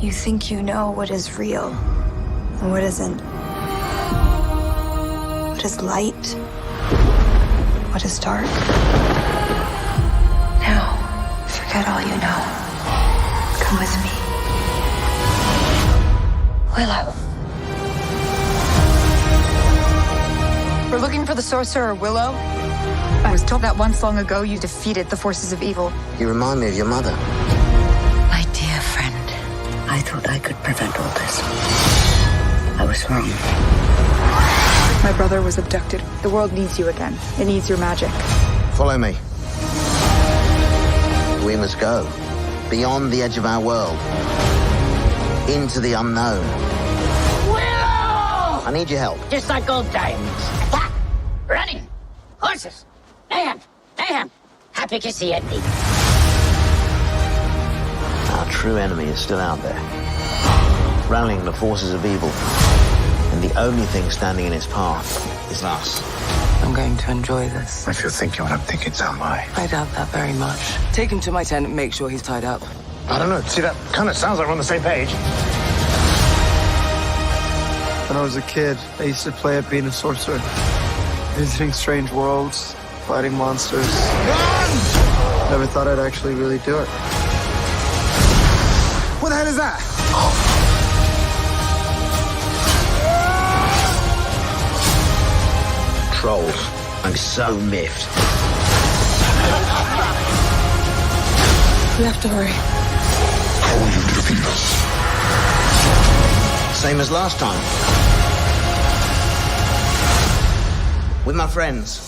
You think you know what is real and what isn't. What is light? What is dark? Now, forget all you know. Come with me. Willow. We're looking for the sorcerer, Willow. I was told that once long ago you defeated the forces of evil. You remind me of your mother. My dear friend, I thought I could prevent all this. I was wrong. My brother was abducted. The world needs you again. It needs your magic. Follow me. We must go beyond the edge of our world, into the unknown. Willow! I need your help. Just like old times. Attack! Running! Horses! Mayhem! Mayhem! Happy to see it. Our true enemy is still out there, rallying the forces of evil. And the only thing standing in its path is us. I'm going to enjoy this. If you're thinking what I'm thinking, so am I. I doubt that very much. Take him to my tent and make sure he's tied up. I don't know. See, that kind of sounds like we're on the same page. When I was a kid, I used to play at being a sorcerer. Visiting strange worlds, fighting monsters. Run! Never thought I'd actually really do it. What the hell is that? Trolls. I'm so miffed. We have to hurry. How will you defeat us? Same as last time. With my friends.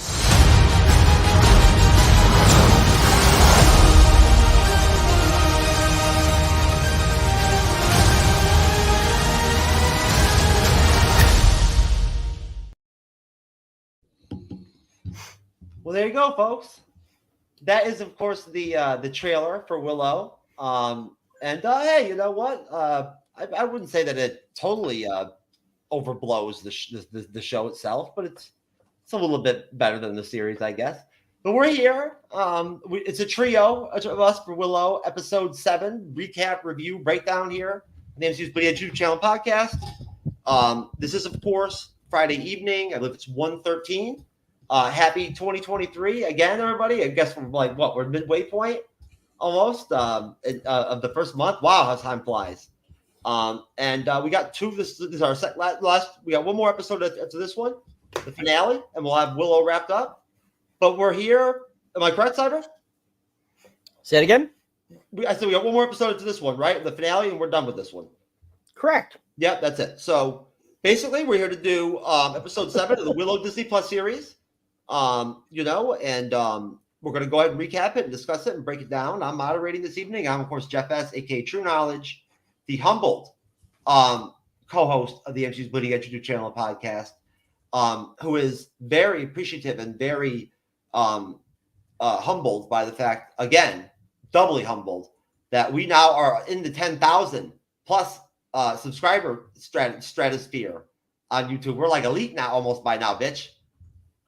Well, there you go, folks. That is, of course, the trailer for Willow. Hey, you know what? I wouldn't say that it totally overblows the show itself, but it's a little bit better than the series, I guess. But we're here. It's a trio of us for Willow, episode 7, recap, review, breakdown here. My name is MCU'S Channel Podcast. This is, of course, Friday evening. I believe it's 1:13. Happy 2023 again, everybody. I guess we're like we're midway point almost of the first month. Wow, how time flies. We got two. This is our last. We got one more episode after this one, the finale, and we'll have Willow wrapped up. But we're here. Am I correct, Cyber? Say it again. I said we got one more episode to this one, right? The finale, and we're done with this one. Correct. Yep, that's it. So basically, we're here to do episode 7 of the Willow Disney Plus series. We're going to go ahead and recap it and discuss it and break it down. I'm moderating this evening. I'm, of course, Jeff S., a.k.a. TrueKnowledge, the humbled co-host of the MCU'S Bleeding Edge YouTube channel podcast, who is very appreciative and very humbled by the fact, again, doubly humbled, that we now are in the 10,000 plus subscriber stratosphere on YouTube. We're like elite now, almost by now, bitch.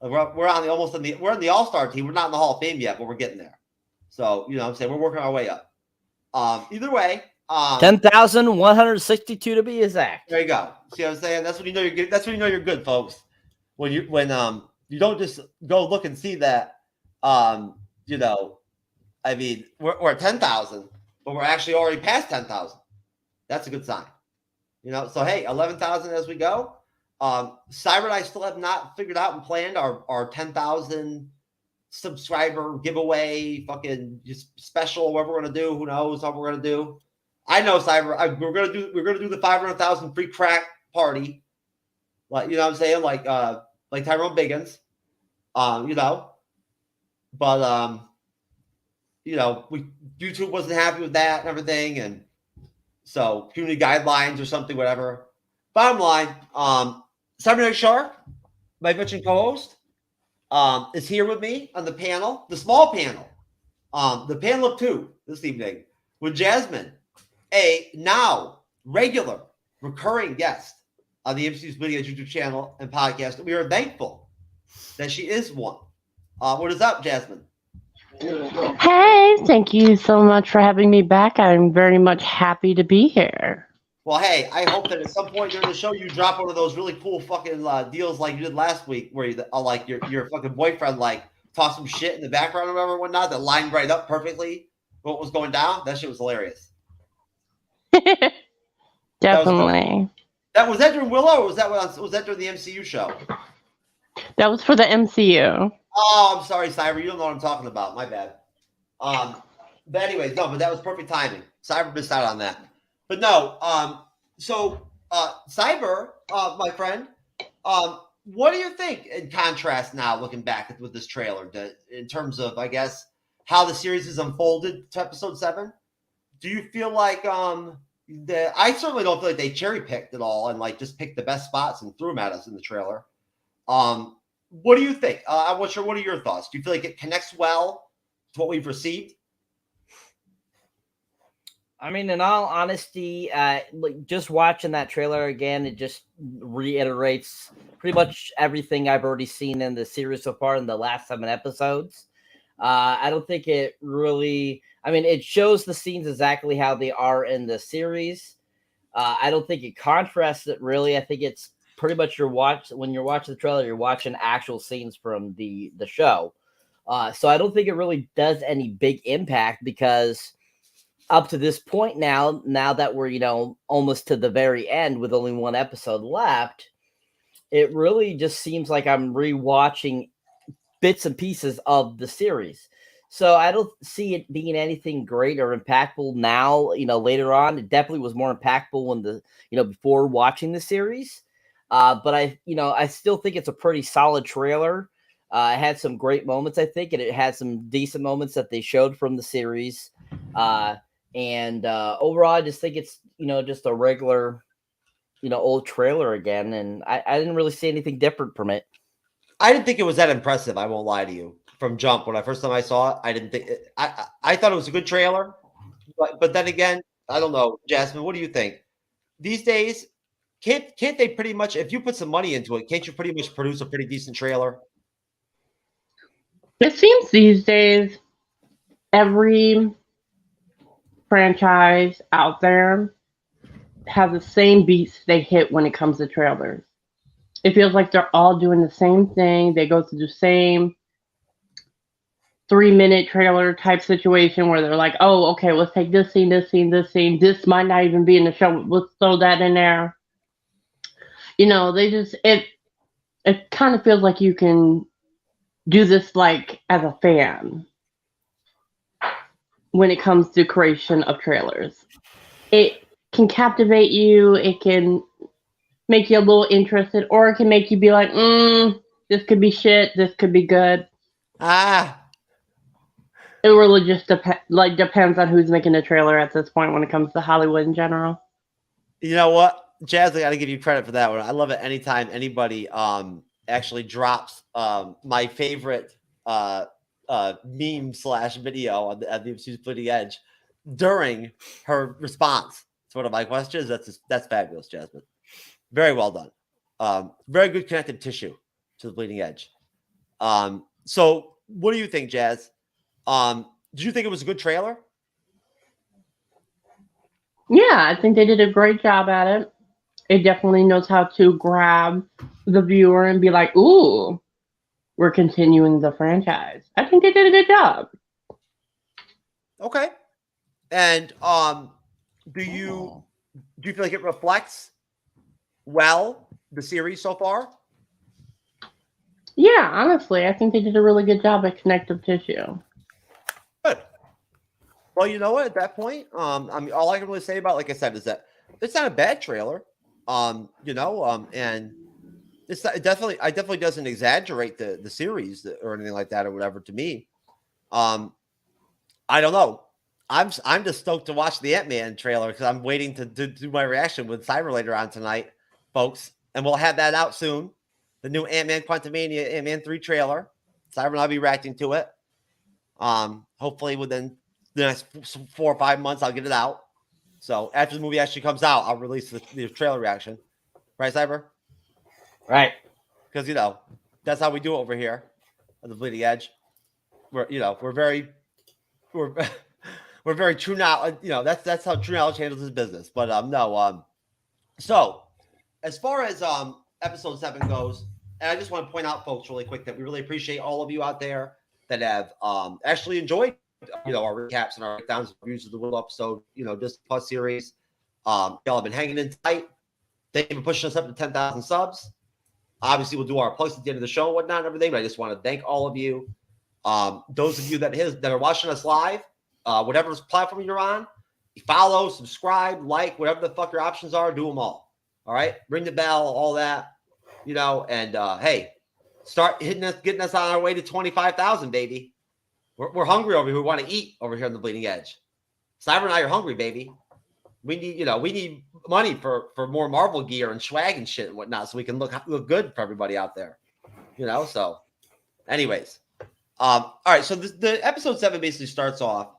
We're in the all-star team. We're not in the Hall of Fame yet, but we're getting there. So, you know what I'm saying? We're working our way up. Either way. 10,162 to be exact. There you go. See what I'm saying? That's when you know you're good. That's when you know you're good, folks. When you don't just go look and see that, I mean, we're at 10,000, but we're actually already past 10,000. That's a good sign. So hey, 11,000 as we go. Cyber and I still have not figured out and planned our 10,000 subscriber giveaway, fucking just special, whatever we're gonna do. Who knows what we're gonna do? I know, Cyber. We're gonna do the 500,000 free crack party, like you know what I'm saying, like Tyrone Biggins, but YouTube wasn't happy with that and everything, and so community guidelines or something, whatever. Bottom line, Cyberneticshark, my veteran co-host, is here with me on the panel, the small panel, the panel of 2 this evening with Jasmine, a now regular recurring guest on the MCU'S Video YouTube channel and podcast. We are thankful that she is one. What is up, Jasmine? Hey, thank you so much for having me back. I'm very much happy to be here. Well, hey, I hope that at some point during the show you drop one of those really cool fucking deals like you did last week, where you like your fucking boyfriend like tossed some shit in the background or whatever, whatnot, that lined right up perfectly what was going down. That shit was hilarious. Definitely. Was that during Willow, or was that during the MCU show? That was for the MCU. Oh, I'm sorry, Cyber. You don't know what I'm talking about. My bad. But anyways, no, but that was perfect timing. Cyber missed out on that. But no, so Cyber, my friend, what do you think in contrast now, looking back with this trailer, in terms of, I guess, how the series is unfolded to episode 7? Do you feel like I certainly don't feel like they cherry picked it all and like just picked the best spots and threw them at us in the trailer. What do you think? I'm not sure. What are your thoughts? Do you feel like it connects well to what we've received? I mean, in all honesty, like just watching that trailer again, it just reiterates pretty much everything I've already seen in the series so far in the last 7 episodes. I don't think it really. I mean, it shows the scenes exactly how they are in the series. I don't think it contrasts it really. I think it's pretty much when you're watching the trailer, you're watching actual scenes from the show. So I don't think it really does any big impact because up to this point now that we're, almost to the very end with only 1 episode left, it really just seems like I'm rewatching bits and pieces of the series. So I don't see it being anything great or impactful now, later on. It definitely was more impactful when before watching the series. But I still think it's a pretty solid trailer. It had some great moments, I think, and it had some decent moments that they showed from the series. And overall, I just think it's, just a regular, old trailer again. And I didn't really see anything different from it. I didn't think it was that impressive. I won't lie to you. From jump, when I first time I saw it, I didn't think I thought it was a good trailer. But then again, I don't know, Jasmine. What do you think? These days, can't they pretty much, if you put some money into it, can't you pretty much produce a pretty decent trailer? It seems these days every franchise out there has the same beats they hit when it comes to trailers. It feels like they're all doing the same thing. They go through the same 3-minute trailer type situation where they're like, oh, okay, let's take this scene, this scene, this scene. This might not even be in the show. Let's throw that in there. It kind of feels like you can do this like as a fan when it comes to creation of trailers. It can captivate you. It can make you a little interested, or it can make you be like, this could be shit. This could be good. It really just depends on who's making the trailer at this point when it comes to Hollywood in general. You know what, Jazz? I got to give you credit for that one. I love it anytime anybody actually drops my favorite meme / video on the MCU'S Bleeding Edge during her response to one of my questions. That's fabulous, Jasmine. Very well done. Very good connective tissue to the Bleeding Edge. So what do you think, Jazz? Did you think it was a good trailer? Yeah, I think they did a great job at it. It definitely knows how to grab the viewer and be like, ooh, we're continuing the franchise. I think they did a good job. Okay. And do you feel like it reflects well the series so far? Yeah, honestly, I think they did a really good job at connective tissue. Good. Well, you know what? At that point, I mean, all I can really say about, like I said, is that it's not a bad trailer. And it's not, it definitely doesn't exaggerate the series or anything like that or whatever. To me, I don't know. I'm just stoked to watch the Ant-Man trailer because I'm waiting to do my reaction with Cyber later on tonight, folks, and we'll have that out soon. The new Ant-Man Quantumania Ant-Man 3 trailer. Cyber and I'll be reacting to it. Hopefully within the next 4 or 5 months, I'll get it out. So after the movie actually comes out, I'll release the trailer reaction. Right, Cyber? Right. Because, that's how we do it over here at the Bleeding Edge. we're very we're very true now. That's how TrueKnowledge handles his business. But no. So as far as episode 7 goes, and I just want to point out, folks, really quick, that we really appreciate all of you out there that have actually enjoyed our recaps and our breakdowns and reviews of the Willow episode, Disney Plus series. Y'all have been hanging in tight. Thank you for pushing us up to 10,000 subs. Obviously, we'll do our plugs at the end of the show and whatnot and everything, but I just want to thank all of you. Those of you that are watching us live, whatever platform you're on, follow, subscribe, like, whatever the fuck your options are, do them all. All right? Ring the bell, all that, and hey, start getting us on our way to 25,000, baby. We're hungry over here. We want to eat over here on the Bleeding Edge. Cyber and I are hungry, baby. We need money for more Marvel gear and swag and shit and whatnot, so we can look good for everybody out there. So anyways. All right, so the episode 7 basically starts off,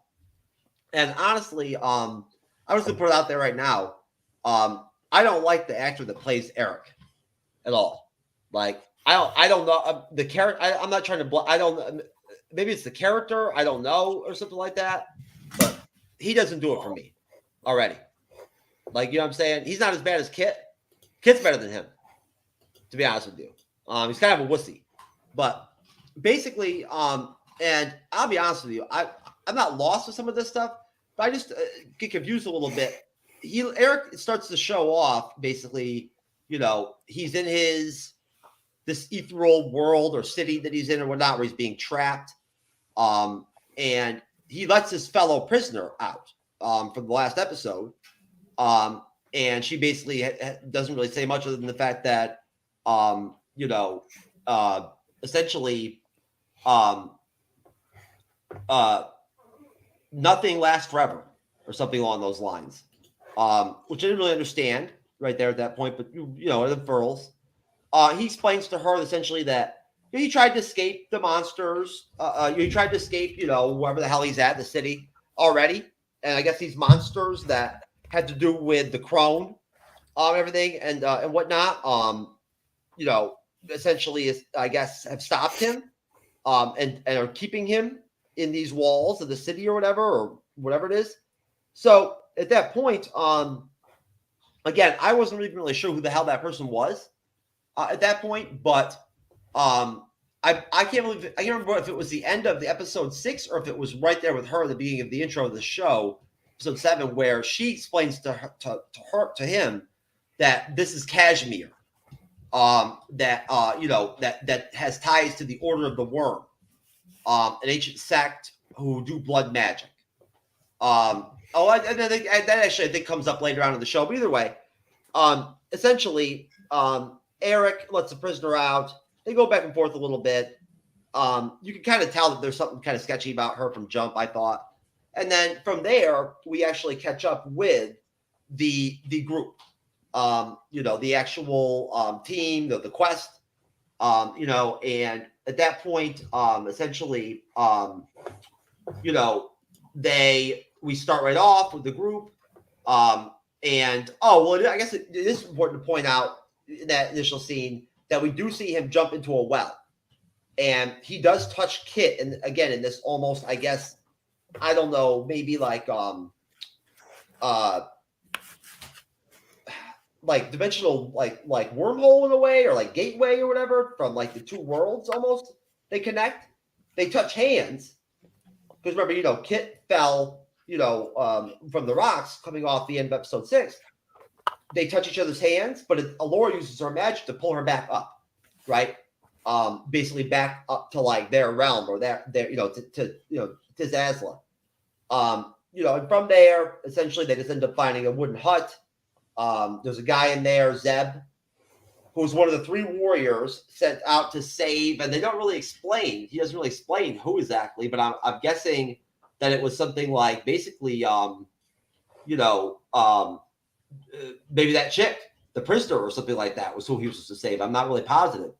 and honestly, I was gonna put it out there right now. I don't like the actor that plays Eric at all. Like, I don't know the character. I'm not trying to. I don't. Maybe it's the character. I don't know, or something like that. But he doesn't do it for me already. Like, you know what I'm saying? He's not as bad as Kit. Kit's better than him, to be honest with you. He's kind of a wussy, but basically, and I'll be honest with you, I'm not lost with some of this stuff, but I just get confused a little bit. Eric starts to show off, basically, he's in this ethereal world or city that he's in or whatnot, where he's being trapped. And he lets his fellow prisoner out from the last episode. And she basically doesn't really say much other than the fact that, essentially, nothing lasts forever or something along those lines, which I didn't really understand right there at that point, but it unfurls. He explains to her essentially that he tried to escape the monsters. He tried to escape, wherever the hell he's at, the city already. And I guess these monsters that had to do with the crone, everything and whatnot, essentially I guess have stopped him, and are keeping him in these walls of the city or whatever it is. So at that point, again, I wasn't really sure who the hell that person was at that point, but I can't remember if it was the end of the episode 6 or if it was right there with her at the beginning of the intro of the show, episode 7, where she explains to him that this is Kashmir, that has ties to the Order of the Worm, an ancient sect who do blood magic. I think that comes up later on in the show. But either way, essentially, Eric lets the prisoner out. They go back and forth a little bit. You can kind of tell that there's something kind of sketchy about her from jump, I thought. And then from there, we actually catch up with the group, the actual team, the quest, and at that point, essentially, we start right off with the group. I guess it is important to point out in that initial scene that we do see him jump into a well, and he does touch Kit. And again, in this almost, I guess, I don't know, maybe like dimensional, like wormhole in a way, or like gateway or whatever, from like the two worlds almost. They connect. They touch hands. Because remember, Kit fell, from the rocks coming off the end of episode 6. They touch each other's hands, but Allura uses her magic to pull her back up, right? Basically back up to like their realm or their to Azla. And from there, essentially, they just end up finding a wooden hut. There's a guy in there, Zeb, who's one of the 3 warriors sent out to save, and they don't really explain. He doesn't really explain who exactly, but I'm guessing that it was something like basically, maybe that chick, the prisoner or something like that, was who he was supposed to save. I'm not really positive.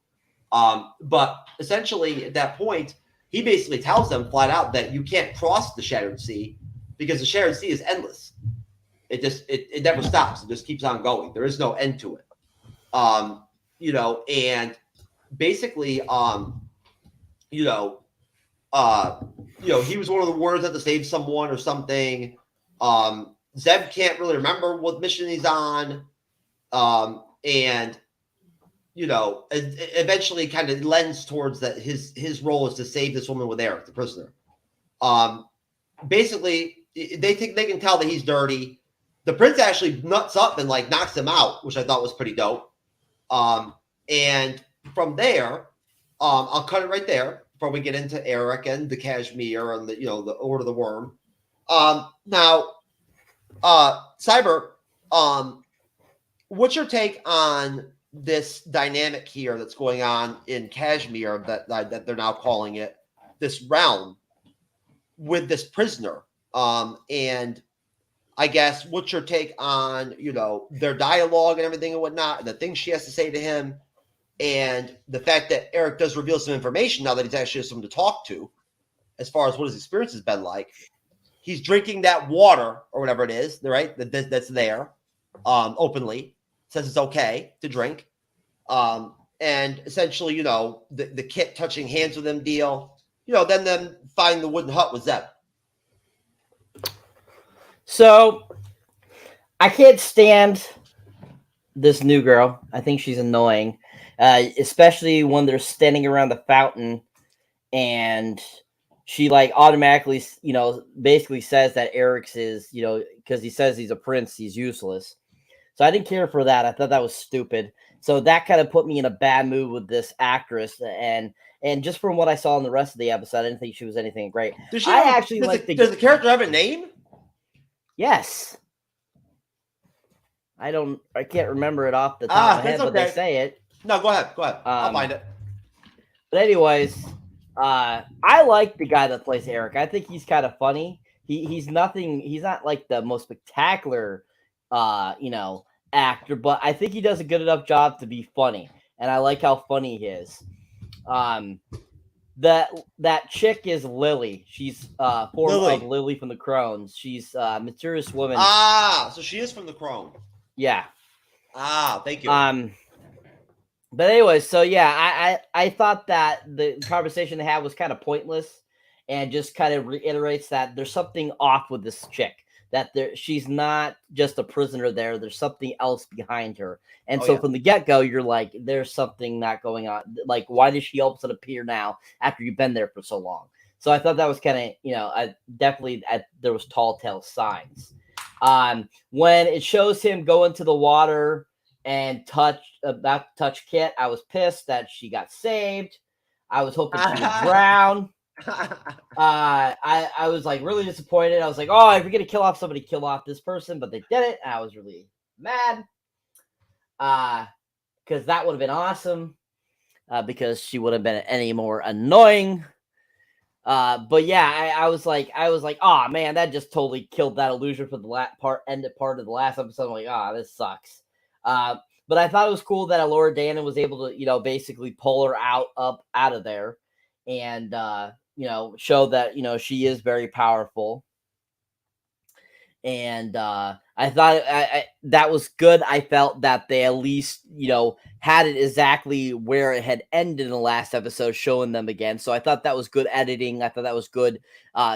But essentially, at that point, he basically tells them flat out that you can't cross the Shattered Sea because the Shattered Sea is endless. It never stops. It just keeps on going. There is no end to it. And basically, he was one of the warriors that to save someone or something. Zeb can't really remember what mission he's on. And it eventually kind of lends towards that his role is to save this woman with Eric, the prisoner. Basically, they think they can tell that he's dirty. The prince actually nuts up and like knocks him out, which I thought was pretty dope. And from there, I'll cut it right there before we get into Eric and the Kashmir and the Order of the Worm. Now, Cyber, what's your take on this dynamic here that's going on in Kashmir that they're now calling it this realm with this prisoner? And I guess what's your take on, their dialogue and everything and whatnot, and the things she has to say to him, and the fact that Eric does reveal some information now that he's actually someone to talk to as far as what his experience has been like. He's drinking that water or whatever it is, right? That's there openly. Says it's okay to drink. And essentially, the kit touching hands with him deal, then them find the wooden hut with Zeb. So I can't stand this new girl. I think she's annoying, especially when they're standing around the fountain and she like automatically, basically says that Eric's is, because he says he's a prince, he's useless. So I didn't care for that. I thought that was stupid. So that kind of put me in a bad mood with this actress. And just from what I saw in the rest of the episode, I didn't think she was anything great. Does the character have a name? Yes. I can't remember it off the top of my head, but they say it. No, go ahead. I'll find it. But anyways, I like the guy that plays Eric. I think he's kind of funny. He's not like the most spectacular actor, but I think he does a good enough job to be funny. And I like how funny he is. That chick is Lily. She's form of Lily from the Crones. She's a mysterious woman. So she is from the Crone. Yeah. Thank you. But anyway, so yeah, I thought that the conversation they had was kind of pointless and just kind of reiterates that there's something off with this chick. That she's not just a prisoner there. There's something else behind her. And from the get-go, you're like, there's something not going on. Like, why does she all of a sudden appear now after you've been there for so long? So I thought that was kind of, there was tall tale signs. When it shows him go into the water and touch Kit, I was pissed that she got saved. I was hoping she would drown. I was like really disappointed. I was like, oh, if you're gonna kill off somebody, kill off this person, but they did it. And I was really mad because that would have been awesome because she would have been any more annoying. But yeah, I was like, oh man, that just totally killed that illusion for the end part of the last episode. I'm like, this sucks. But I thought it was cool that Elora Danan was able to, basically pull her out of there and show that, she is very powerful. And I thought that was good. I felt that they at least, had it exactly where it had ended in the last episode, showing them again. So I thought that was good editing. I thought that was good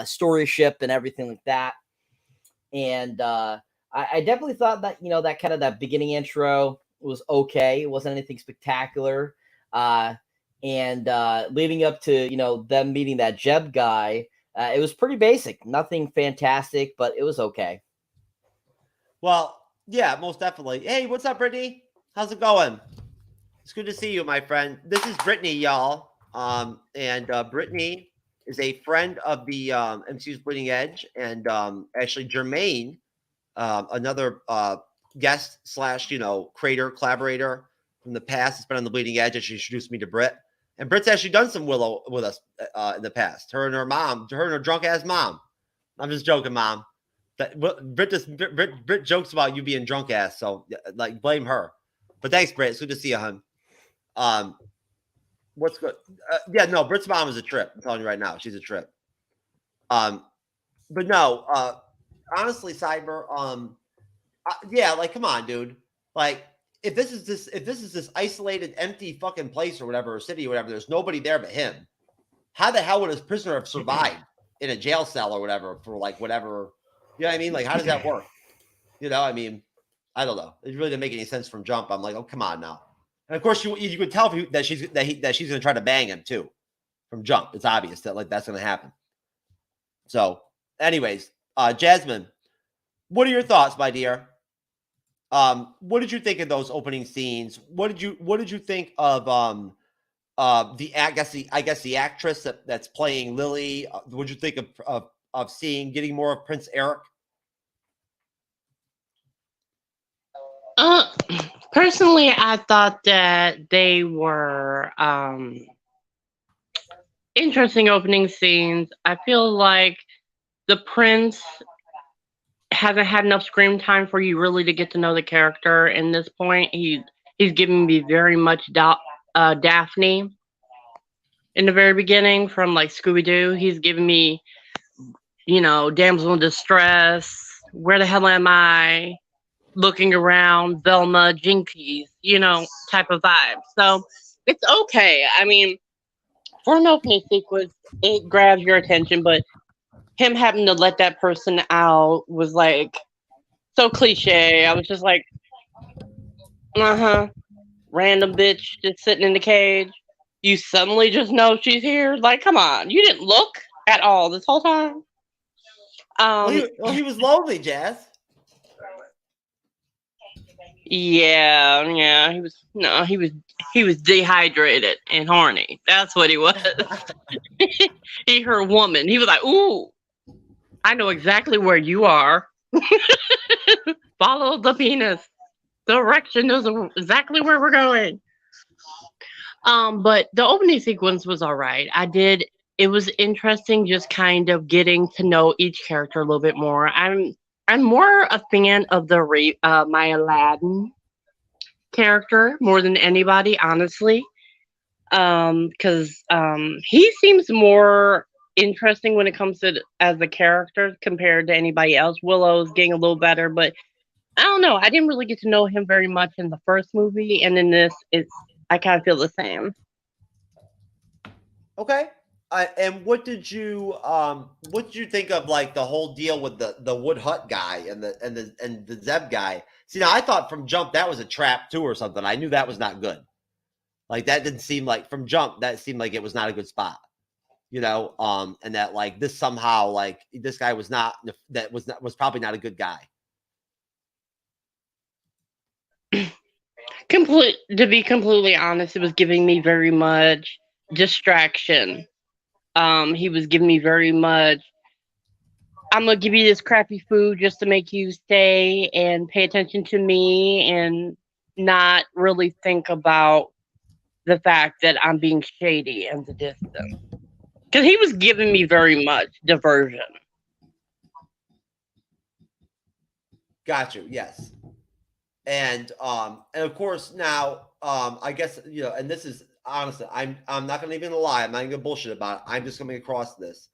storyship and everything like that. And I definitely thought that, that kind of that beginning intro was okay. It wasn't anything spectacular. And leading up to, them meeting that Jeb guy, it was pretty basic. Nothing fantastic, but it was okay. Well, yeah, most definitely. Hey, what's up, Brittany? How's it going? It's good to see you, my friend. This is Brittany, y'all. And Brittany is a friend of the MCU'S Bleeding Edge. And actually, Jermaine, another guest / creator, collaborator from the past, has been on the Bleeding Edge, and she introduced me to Britt. And Britt's actually done some Willow with us in the past. Her and her drunk ass mom. I'm just joking, Mom. Britt jokes about you being drunk ass, so like blame her. But thanks, Britt. It's good to see you, hon. What's good? Britt's mom is a trip. I'm telling you right now, she's a trip. But no, honestly, Cyber, come on, dude. Like, if this is this isolated, empty fucking place or whatever, or city or whatever, there's nobody there but him. how the hell would a prisoner have survived in a jail cell or whatever for like whatever? You know what I mean? Like, how does that work? You know, I mean, I don't know. It really didn't make any sense from jump. I'm like, oh, come on now. And of course, you could tell that she's going to try to bang him too from jump. It's obvious that like that's going to happen. So, anyways, Jasmine, what are your thoughts, my dear? What did you think of those opening scenes? What did you think of the actress that's playing Lily? What did you think of getting more of Prince Eric? Personally, I thought that they were interesting opening scenes. I feel like the prince hasn't had enough screen time for you really to get to know the character. In this point, he's giving me very much Daphne in the very beginning from like Scooby-Doo. He's giving me, damsel in distress. Where the hell am I? Looking around, Velma, Jinkies, type of vibe. So it's okay. I mean, for an opening sequence, it grabs your attention, but him having to let that person out was like so cliche. I was just like, random bitch just sitting in the cage. You suddenly just know she's here. Like, come on, you didn't look at all this whole time. He was lonely, Jazz. Yeah, he was dehydrated and horny. That's what he was. He heard woman. He was like, ooh, I know exactly where you are. Follow the penis. The direction is exactly where we're going. But the opening sequence was all right. It was interesting just kind of getting to know each character a little bit more. I'm more a fan of the my Aladdin character more than anybody, honestly, because he seems more interesting when it comes to as a character compared to anybody else. Willow's getting a little better, but I don't know. I didn't really get to know him very much in the first movie, and in this, I kind of feel the same. Okay. And what did you think of like the whole deal with the Wood Hut guy and the Zeb guy? See, now I thought from jump that was a trap too or something. I knew that was not good. Like that didn't seem like from jump that seemed like it was not a good spot, and that like this somehow like this guy was probably not a good guy. To be completely honest, it was giving me very much distraction. He was giving me very much, I'm going to give you this crappy food just to make you stay and pay attention to me and not really think about the fact that I'm being shady in the distance. Because he was giving me very much diversion. Got you. Yes. And of course now, I guess, and this is, honestly, I'm not going to even lie. I'm not going to bullshit about it. I'm just coming across this.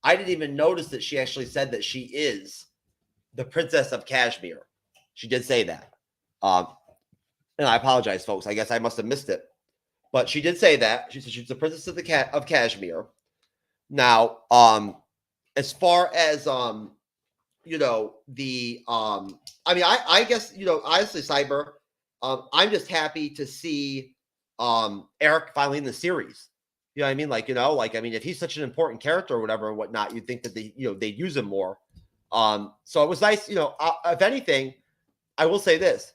I didn't even notice that she actually said that she is the Princess of Kashmir. She did say that. And I apologize, folks. I guess I must have missed it. But she did say that. She said she's the Princess of Kashmir. Now, as far as I guess, honestly, Cyber, I'm just happy to see Eric finally in the series. You know what I mean? Like, if he's such an important character or whatever and whatnot, you'd think that they'd use him more. So it was nice, if anything, I will say this.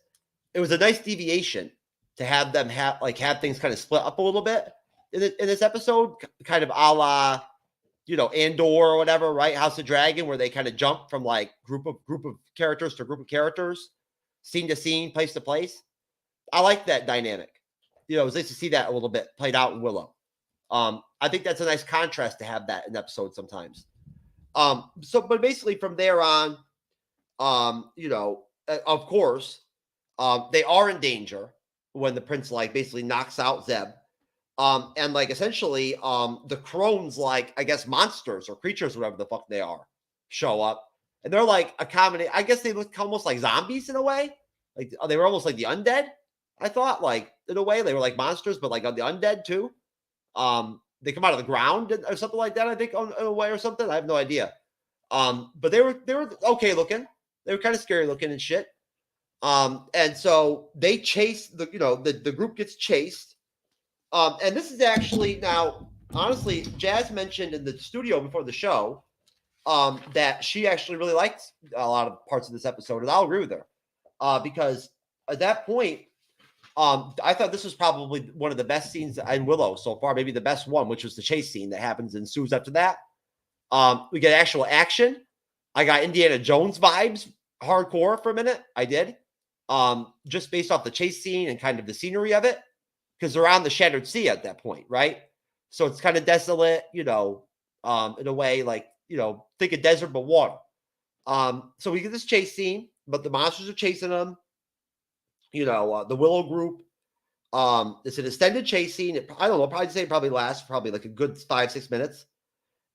It was a nice deviation to have them have things kind of split up a little bit in this episode, kind of a la, Andor or whatever, right? House of Dragon, where they kind of jump from like group of characters to group of characters, scene to scene, place to place. I like that dynamic. It was nice to see that a little bit played out in Willow. I think that's a nice contrast to have that in episodes sometimes. But basically from there on, of course, they are in danger when the prince basically knocks out Zeb. And essentially, the crones, I guess monsters or creatures, whatever the fuck they are, show up. And they're a combination. I guess they look almost like zombies in a way. They were almost like the undead. I thought, in a way, they were like monsters, but on the undead too. they come out of the ground or something like that. I think on a way or something. I have no idea. But they were okay looking. They were kind of scary looking and shit. And so they chase the group gets chased. And this is actually now, honestly, Jazz mentioned in the studio before the show that she actually really liked a lot of parts of this episode, and I'll agree with her because at that point, I thought this was probably one of the best scenes in Willow so far, maybe the best one, which was the chase scene that happens and ensues after that. We get actual action. I got Indiana Jones vibes, hardcore for a minute. I did, just based off the chase scene and kind of the scenery of it, because they're on the Shattered Sea at that point, right? So it's kind of desolate, in a way, like, think of desert but water. So we get this chase scene, but the monsters are chasing them. The Willow group. It's an extended chase scene. I don't know, probably lasts probably like a good 5-6 minutes.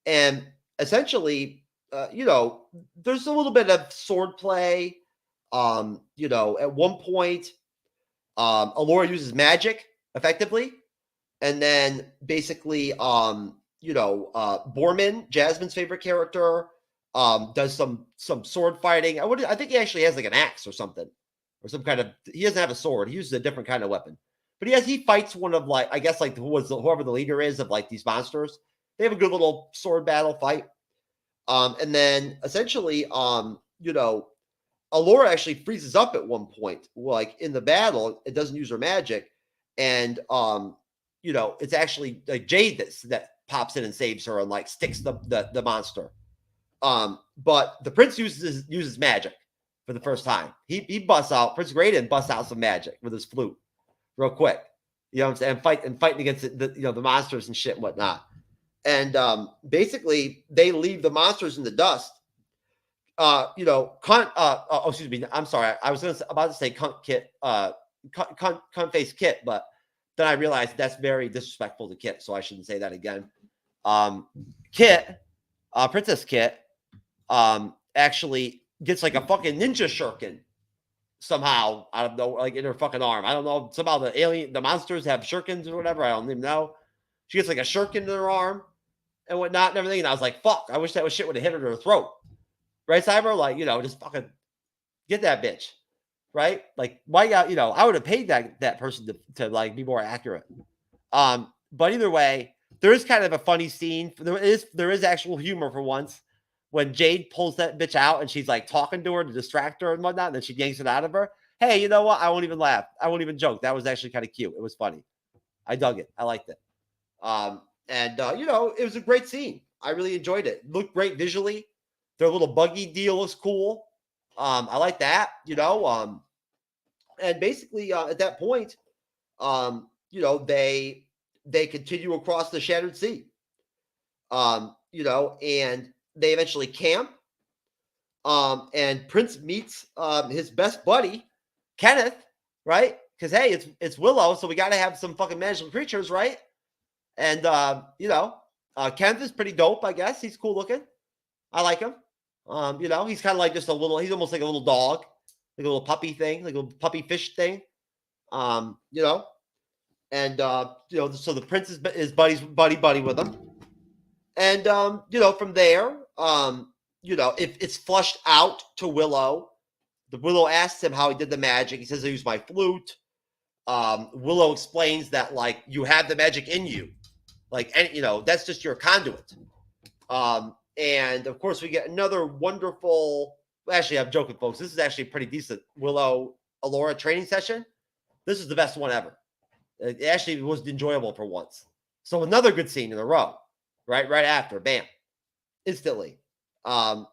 And essentially, there's a little bit of sword play. At one point, Allura uses magic effectively. And then basically, Borman, Jasmine's favorite character, does some sword fighting. I think he actually has like an axe or something, or some kind of. He doesn't have a sword. He uses a different kind of weapon. But he fights one of like, I guess like whoever the leader is of like these monsters. They have a good little sword battle fight. And then essentially, Allura actually freezes up at one point, like in the battle. It doesn't use her magic, and it's actually like Jade that pops in and saves her and like sticks the monster. But the prince uses magic for the first time. He busts out, Prince Graydon busts out some magic with his flute real quick. You know what I'm saying? Fighting against the monsters and shit and whatnot. And basically they leave the monsters in the dust. Excuse me. I'm sorry. I was about to say cunt face Kit, but then I realized that's very disrespectful to Kit, so I shouldn't say that again. Kit, Princess Kit, actually gets like a fucking ninja shuriken somehow out of nowhere, like in her fucking arm. I don't know. Somehow the monsters have shurikens or whatever. I don't even know. She gets like a shuriken in her arm and whatnot and everything. And I was like, fuck, I wish that shit would have hit her in her throat. Right, Cyber? Like, just fucking get that bitch. Right? Like, why I would have paid that person to like be more accurate. But either way, there is kind of a funny scene. There is actual humor for once when Jade pulls that bitch out and she's like talking to her to distract her and whatnot, and then she yanks it out of her. Hey, you know what? I won't even laugh. I won't even joke. That was actually kind of cute. It was funny. I dug it. I liked it. It was a great scene. I really enjoyed it. Looked great visually. Their little buggy deal is cool. I like that, and basically at that point, they continue across the Shattered Sea, and they eventually camp, and Prince meets his best buddy, Kenneth, right? Because hey, it's Willow, so we got to have some fucking magical creatures, right? And Kenneth is pretty dope, I guess. He's cool looking. I like him. He's kind of like he's almost like a little dog, like a little puppy thing, like a little puppy fish thing. So the prince is buddy with him. And, from there, if it's flushed out to Willow, the Willow asks him how he did the magic. He says, I used my flute. Willow explains that like, you have the magic in you. Like, and that's just your conduit. And of course, we get another wonderful. Actually, I'm joking, folks. This is actually a pretty decent Willow Allura training session. This is the best one ever. It actually was enjoyable for once. So another good scene in a row, right after, bam, instantly. We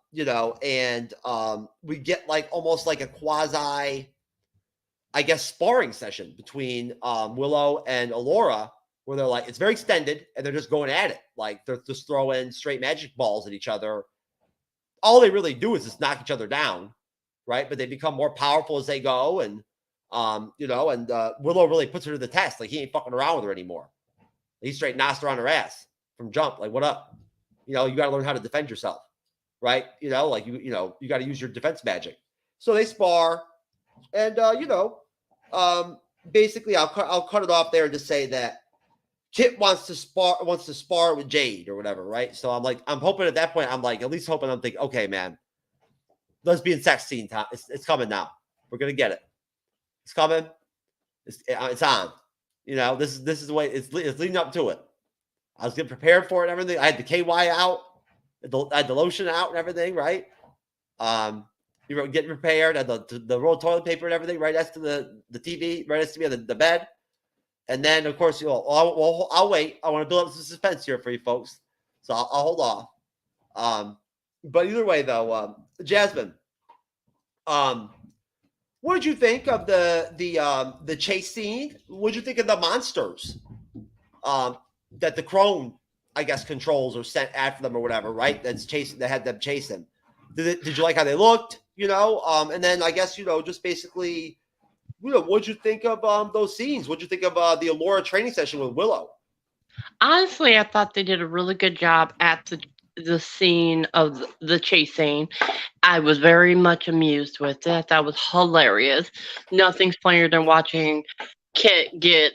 get like almost like a quasi, I guess, sparring session between Willow and Allura. Where they're like, it's very extended and they're just going at it. Like they're just throwing straight magic balls at each other. All they really do is just knock each other down. Right. But they become more powerful as they go. And, Willow really puts her to the test. Like he ain't fucking around with her anymore. He straight knocks her on her ass from jump. Like, what up? You got to learn how to defend yourself. Right. You got to use your defense magic. So they spar and, basically I'll cut it off there to say that, Kit wants to spar with Jade or whatever, right? So I'm hoping at that point, I'm thinking, okay, man, lesbian sex scene time. It's coming now. We're gonna get it. It's coming. It's on. This is the way it's leading up to it. I was getting prepared for it and everything. I had the KY out. I had the lotion out and everything, right? Getting prepared. I had the roll of toilet paper and everything right next to the TV, right next to me on the bed. And then, of course, I'll wait. I want to build up some suspense here for you folks. So I'll hold off. But either way, though, Jasmine, what did you think of the chase scene? What did you think of the monsters that the crone, I guess, controls or sent after them or whatever, right? That had them chase them. Did you like how they looked? And then I guess just basically, what'd you think of those scenes? What'd you think of the Allura training session with Willow? Honestly, I thought they did a really good job at the scene of the chase scene. I was very much amused with it. That was hilarious. Nothing's funnier than watching Kit get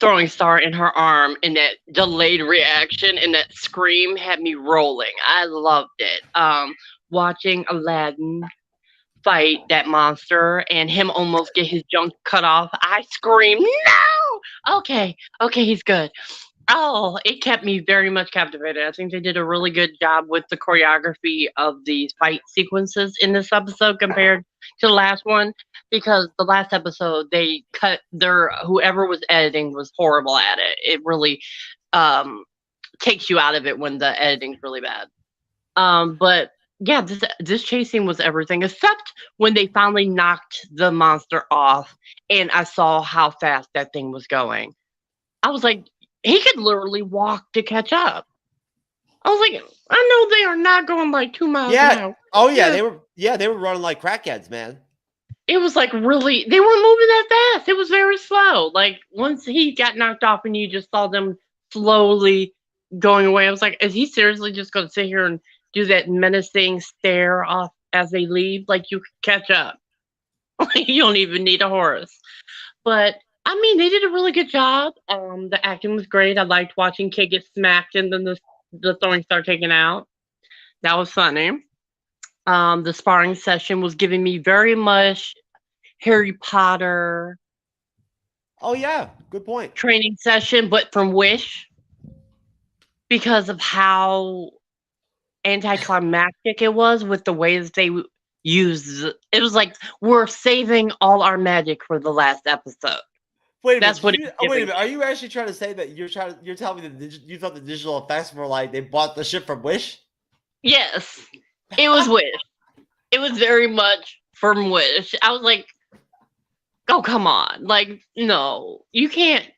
throwing star in her arm, and that delayed reaction and that scream had me rolling. I loved it. Watching Aladdin fight that monster and him almost get his junk cut off, I screamed, no! Okay, he's good. Oh, it kept me very much captivated. I think they did a really good job with the choreography of these fight sequences in this episode compared to the last one, because the last episode they cut whoever was editing was horrible at it. It really takes you out of it when the editing's really bad. But yeah, this chasing was everything except when they finally knocked the monster off and I saw how fast that thing was going. I was like, he could literally walk to catch up. I was like, I know they are not going like 2 miles an hour. Oh yeah, they were running like crackheads, man. It was like really, they weren't moving that fast. It was very slow. Like once he got knocked off and you just saw them slowly going away, I was like, is he seriously just going to sit here and do that menacing stare off as they leave? Like, you could catch up. You don't even need a horse. But I mean, they did a really good job. The acting was great. I liked watching Kid get smacked and then the throwing star taken out. That was funny. The sparring session was giving me very much Harry Potter. Oh yeah, good point. Training session, but from Wish, because of how anticlimactic it was with the ways they used it. Was like, we're saving all our magic for the last episode. Wait a minute. Are you actually trying to say that you're telling me that you thought the digital effects were like they bought the shit from Wish? Yes, it was Wish. It was very much from Wish. I was like, oh, come on. Like, no, you can't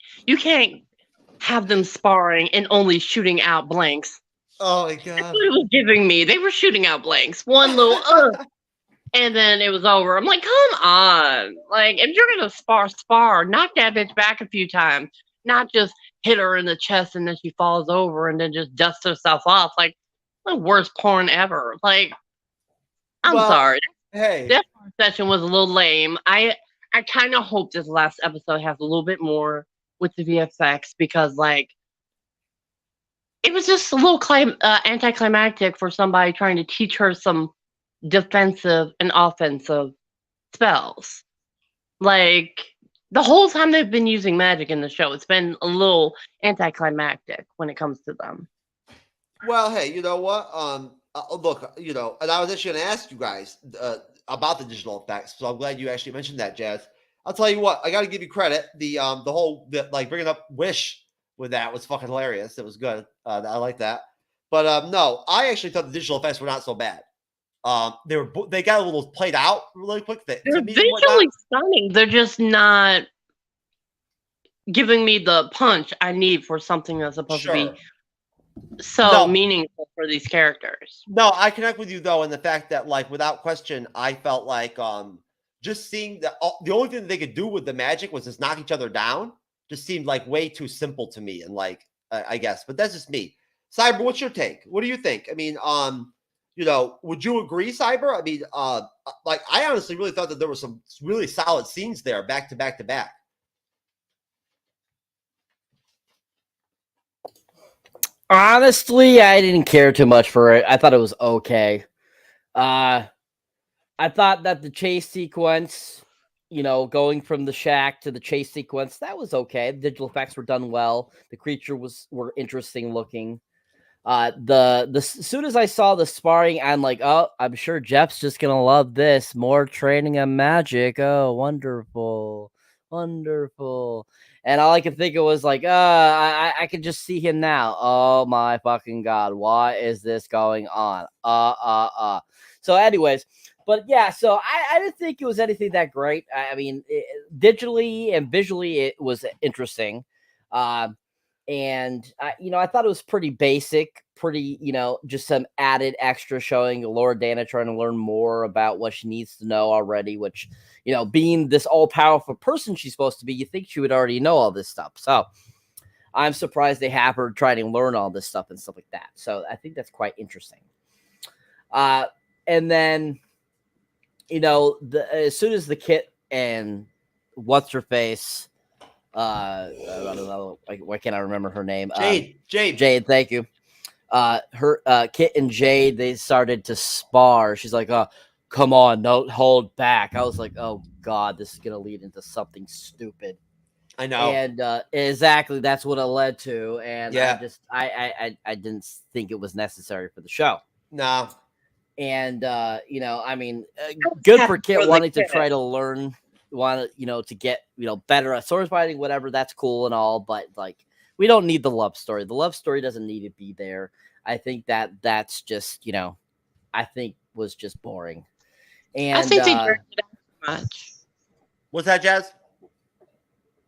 have them sparring and only shooting out blanks. Oh my God. That's what it was giving me. They were shooting out blanks. One little, and then it was over. I'm like, come on. Like, if you're going to spar, knock that bitch back a few times. Not just hit her in the chest and then she falls over and then just dusts herself off. Like, the worst porn ever. Like, I'm sorry. Hey. That session was a little lame. I kind of hope this last episode has a little bit more with the VFX because, like, it was just a little anticlimactic for somebody trying to teach her some defensive and offensive spells. Like, the whole time they've been using magic in the show, it's been a little anticlimactic when it comes to them. Well, hey, you know what? Look, and I was actually going to ask you guys about the digital effects, so I'm glad you actually mentioned that, Jazz. I'll tell you what, I got to give you credit. The whole bringing up Wish with that was fucking hilarious. It was good. I like that. But no, I actually thought the digital effects were not so bad. They got a little played out really quick. They're visually stunning. They're just not giving me the punch I need for something that's supposed to be so meaningful for these characters. No, I connect with you though in the fact that, like, without question, I felt like just seeing the only thing that they could do with the magic was just knock each other down. Just seemed like way too simple to me, and like I guess, but that's just me. Cyber, what's your take? What do you think? I mean, would you agree, Cyber? I mean, like, I honestly really thought that there were some really solid scenes there, back to back to back. Honestly, I didn't care too much for it. I thought it was okay. I thought that the chase sequence, going from the shack to the chase sequence, that was okay. The digital effects were done well. The creature were interesting looking. As soon as I saw the sparring, I'm like, oh, I'm sure Jeff's just gonna love this. More training and magic. Oh, wonderful, wonderful. And all I could think of was like, I could just see him now. Oh my fucking god, why is this going on? So, anyways, but yeah, so I didn't think it was anything that great. I mean, digitally and visually, it was interesting. And I thought it was pretty basic, pretty, just some added extra showing Laura Dana trying to learn more about what she needs to know already, which, being this all-powerful person she's supposed to be, you think she would already know all this stuff. So I'm surprised they have her try to learn all this stuff and stuff like that. So I think that's quite interesting. And then, as soon as the Kit and what's her face, I don't know, why can't I remember her name? Jade, thank you. Her Kit and Jade, they started to spar. She's like, come on, don't hold back. I was like, oh god, this is gonna lead into something stupid. I know. And exactly, that's what it led to. And yeah. I didn't think it was necessary for the show. No. And I mean, good for Kit wanting to try to learn, to get, better at sword fighting, whatever. That's cool and all, but like, we don't need the love story. The love story doesn't need to be there. I think that's just, I think was just boring. And I think they dragged it out too much. What's that, Jazz?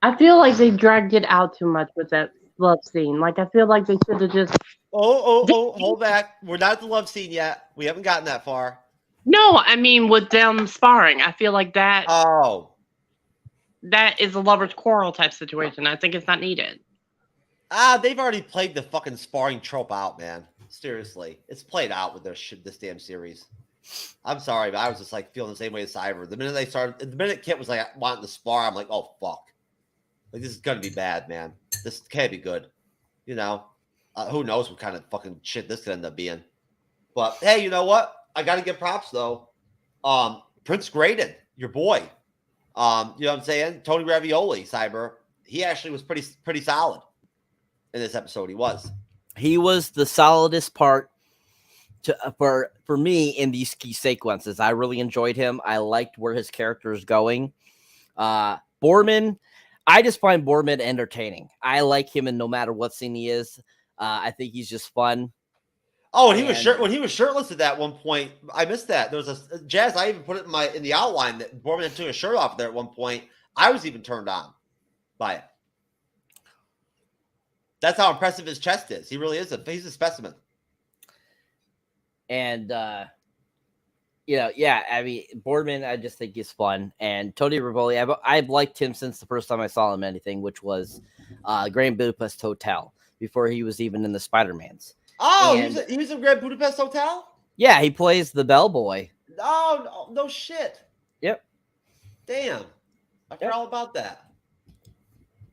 I feel like they dragged it out too much with that love scene. Like, I feel like they should have just. Hold back. We're not at the love scene yet. We haven't gotten that far. No, I mean with them sparring. I feel like that. Oh. That is a lover's quarrel type situation. I think it's not needed. They've already played the fucking sparring trope out, man. Seriously. It's played out with this damn series. I'm sorry, but I was just like feeling the same way as Cyber. The minute Kit was like wanting to spar, I'm like, oh fuck. Like, this is gonna be bad, man. This can't be good. Who knows what kind of fucking shit this could end up being. But hey, you know what? I gotta give props though. Prince Graydon, your boy. You know what I'm saying? Tony Ravioli, Cyber. He actually was pretty solid in this episode. He was the solidest part for me in these key sequences. I really enjoyed him. I liked where his character is going. Boorman, I just find Boorman entertaining. I like him, and no matter what scene he is, I think he's just fun. Oh, and when he was shirtless at that one point, I missed that. There was a Jazz. I even put it in the outline that Boorman took his shirt off there at one point. I was even turned on by it. That's how impressive his chest is. He really is he's a specimen. And I mean, Boorman, I just think he's fun. And Tony Ravioli, I've liked him since the first time I saw him in anything, which was Grand Budapest Hotel, before he was even in the Spider-Mans. Oh, he was in Grand Budapest Hotel? Yeah, he plays the bellboy. Oh, no shit. Yep. Damn. I forgot all about that.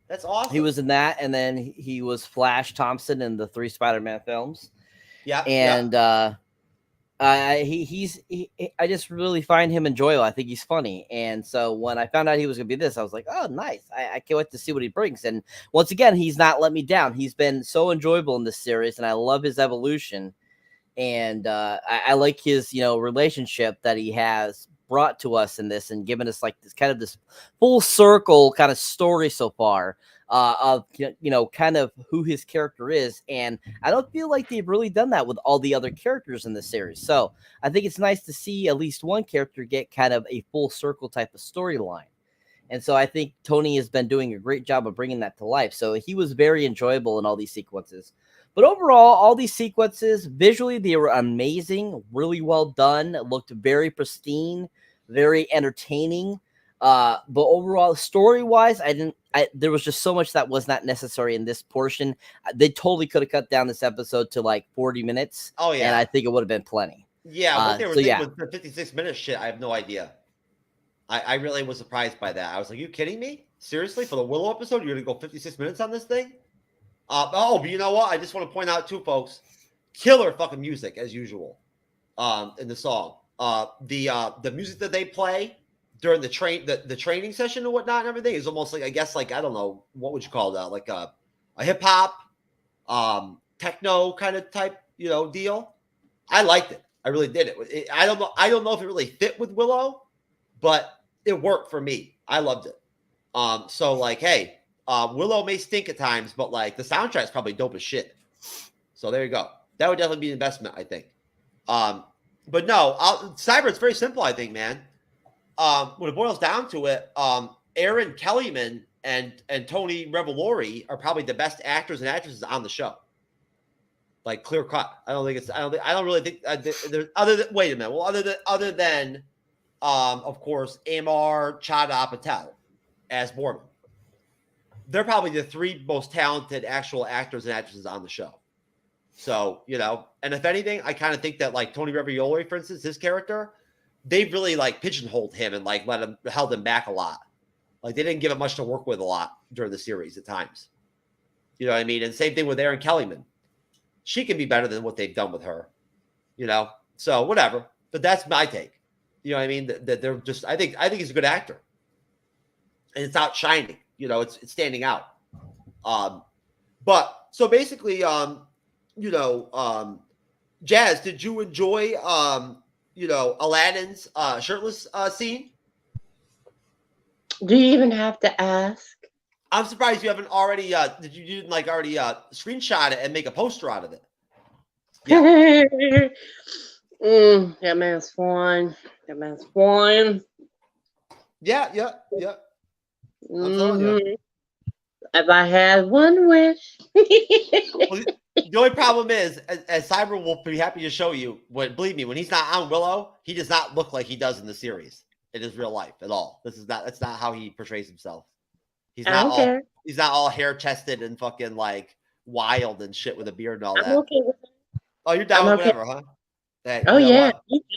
That's awesome. He was in that, and then he was Flash Thompson in the 3 Spider-Man films. Yeah. And I just really find him enjoyable. I think he's funny. And so when I found out he was going to be this, I was like, oh, nice. I can't wait to see what he brings. And once again, he's not let me down. He's been so enjoyable in this series, and I love his evolution. And I like his, relationship that he has brought to us in this and given us like this full circle kind of story so far of kind of who his character is. And I don't feel like they've really done that with all the other characters in the series. So I think it's nice to see at least one character get kind of a full circle type of storyline. And so I think Tony has been doing a great job of bringing that to life. So he was very enjoyable in all these sequences. But overall, all these sequences, visually, they were amazing, really well done, looked very pristine, very entertaining. But overall, story-wise, there was just so much that was not necessary in this portion. They totally could have cut down this episode to like 40 minutes. Oh, yeah. And I think it would have been plenty. Yeah, what they were thinking with the 56-minute shit, I have no idea. I really was surprised by that. I was like, you kidding me? Seriously? For the Willow episode, you're going to go 56 minutes on this thing? But you know what? I just want to point out too, folks. Killer fucking music as usual. In the song. The music that they play during the training session and whatnot and everything is almost like, I guess, like, I don't know, what would you call that? Like a hip hop, techno kind of type, deal. I liked it. I really did it. I don't know if it really fit with Willow, but it worked for me. I loved it. So like, hey, Willow may stink at times, but like the soundtrack's probably dope as shit. So there you go. That would definitely be an investment, I think. But no, Cyber, it's very simple, I think, man. When it boils down to it, Aaron Kellyman and Tony Revolori are probably the best actors and actresses on the show. Like, clear cut. I don't really think there's wait a minute. Well, other than of course, Amar Chadha Patel as Borman. They're probably the three most talented actual actors and actresses on the show. So, and if anything, I kind of think that like Tony Revolori, for instance, his character, they really like pigeonholed him and like held him back a lot. Like they didn't give him much to work with a lot during the series at times. You know what I mean? And same thing with Erin Kellyman. She can be better than what they've done with her, So whatever. But that's my take. You know what I mean? That they're just, I think he's a good actor. And it's outshining. It's standing out. But so basically, Jazz, did you enjoy, Aladdin's shirtless scene? Do you even have to ask? I'm surprised you haven't already. You didn't like already screenshot it and make a poster out of it. Yeah. That man's fine. Yeah. I'm telling you. If I had one wish. Well, the only problem is, as Cyber will be happy to show you, believe me, when he's not on Willow, he does not look like he does in the series in his real life at all. That's not how he portrays himself. He's not all hair chested and fucking like wild and shit with a beard and all that. Okay with it. Oh, you're down with whatever, huh? Hey, yeah.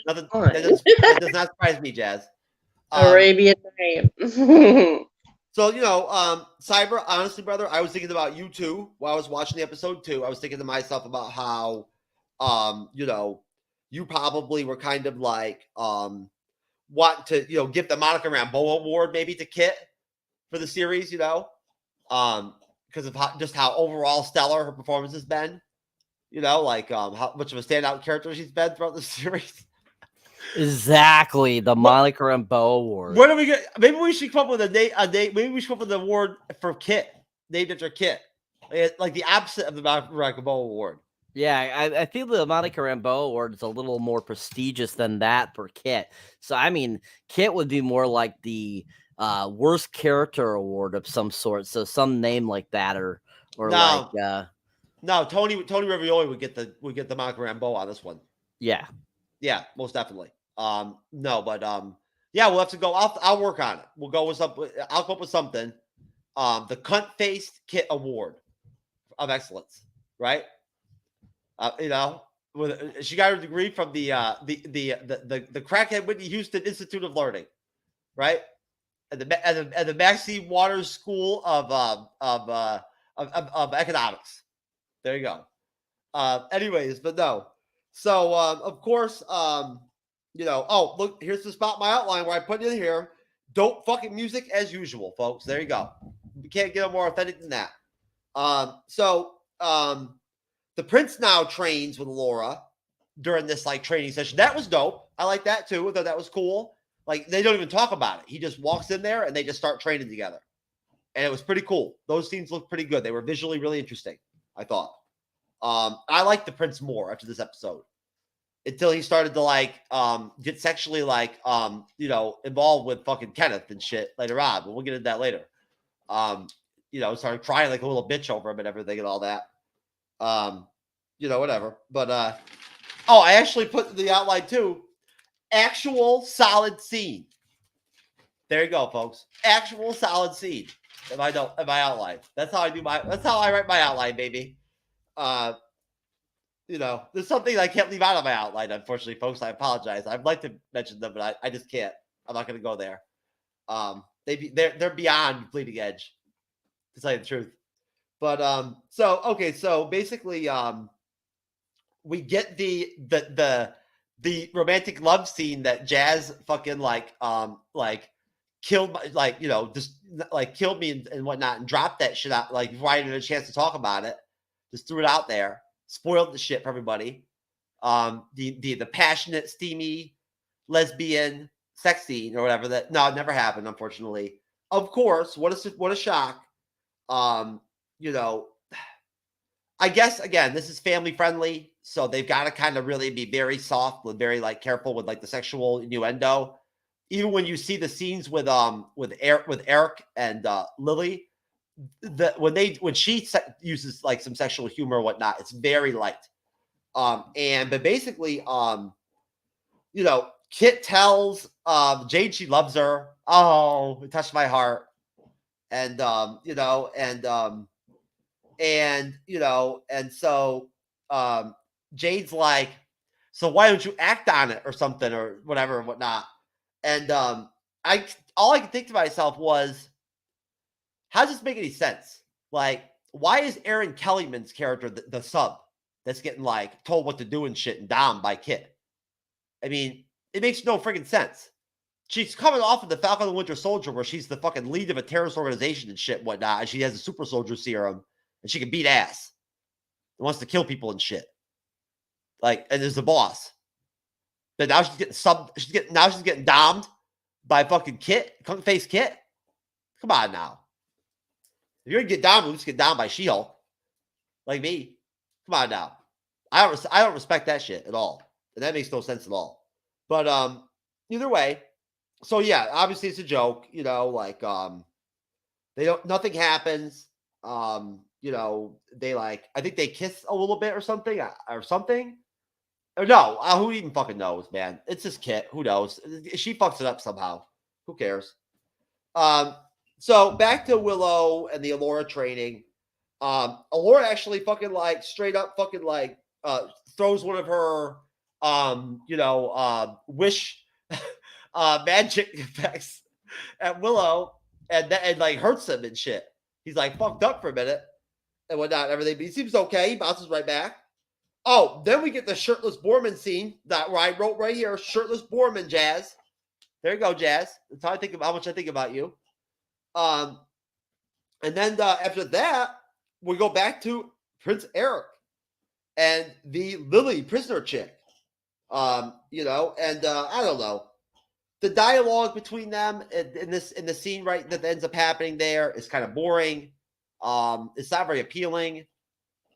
That does not surprise me, Jazz. Arabian Night. So, Cyber, honestly, brother, I was thinking about you too while I was watching the episode too. I was thinking to myself about how, you probably were kind of like, want to, give the Monica Rambeau Award maybe to Kit for the series, because of how overall stellar her performance has been, like how much of a standout character she's been throughout the series. Exactly, the Monica Rambeau Award. Where do we get? Maybe we should come up with a date. Maybe we should come up with an award for Kit, named after Kit, like the opposite of the Monica Rambeau Award. Yeah, I feel the Monica Rambeau Award is a little more prestigious than that for Kit. So I mean, Kit would be more like the worst character award of some sort. So some name like that, or no, like no, Tony Revolori would get the Monica Rambeau on this one. Yeah, most definitely. No, but yeah, we'll have to go. I'll work on it. We'll go with something. I'll come up with something. The Cunt Faced Kit Award of Excellence, right? She got her degree from the Crackhead Whitney Houston Institute of Learning, right? At the Maxine Waters School of Economics. There you go. Anyways, but no. So of course, oh, look, here's the spot, my outline where I put in here. Dope fucking music as usual, folks. There you go. You can't get more authentic than that. The Prince now trains with Laura during this like training session. That was dope. I like that too. I thought that was cool. Like they don't even talk about it. He just walks in there and they just start training together. And it was pretty cool. Those scenes looked pretty good. They were visually really interesting, I thought. I liked the Prince more after this episode. Until he started to like get sexually like involved with fucking Kenneth and shit later on. But we'll get into that later. Started crying like a little bitch over him and everything and all that. Whatever. But I actually put the outline too. Actual solid scene. There you go, folks. Actual solid scene. If I outline. That's how I write my outline, baby. There's something I can't leave out of my outline, unfortunately, folks. I apologize. I'd like to mention them, but I just can't. I'm not going to go there. They're beyond bleeding edge, to tell you the truth. But so basically we get the romantic love scene that Jazz fucking like killed just like killed me and whatnot and dropped that shit out like before I had a chance to talk about it. Just threw it out there, spoiled the shit for everybody. The passionate, steamy, lesbian sex scene or whatever that it never happened, unfortunately. Of course, what a shock. I guess again, this is family friendly, so they've got to kind of really be very soft and very like careful with like the sexual innuendo. Even when you see the scenes with Eric and Lily, when she uses like some sexual humor or whatnot, it's very light. But basically, Kit tells Jade she loves her. Oh, it touched my heart. And so Jade's like, so why don't you act on it or something or whatever and whatnot? And all I could think to myself was, how does this make any sense? Like, why is Aaron Kellyman's character the sub that's getting like told what to do and shit and down by Kit? I mean, it makes no freaking sense. She's coming off of the Falcon and Winter Soldier, where she's the fucking lead of a terrorist organization and shit and whatnot, and she has a super soldier serum, and she can beat ass. And wants to kill people and shit. Like, and is the boss. But now she's getting she's getting domed by fucking Kit, cunt face Kit. Come on now. If you're gonna get down, let's get down by She-Hulk. Like me. Come on now. I don't respect that shit at all. And that makes no sense at all. But either way, so yeah, obviously it's a joke, nothing happens. They like, I think they kiss a little bit or something. Or no, who even fucking knows, man? It's just Kit. Who knows? She fucks it up somehow. Who cares? So back to Willow and the Allura training. Allura actually fucking like straight up fucking like throws one of her wish magic effects at Willow and like hurts him and shit. He's like fucked up for a minute and whatnot, everything. But he seems okay. He bounces right back. Oh, then we get the shirtless Borman scene that I wrote right here. Shirtless Borman, Jazz. There you go, Jazz. That's how I think about how much I think about you. And then after that, we go back to Prince Eric and the Lily prisoner chick. I don't know. The dialogue between them in the scene right that ends up happening there is kind of boring. It's not very appealing.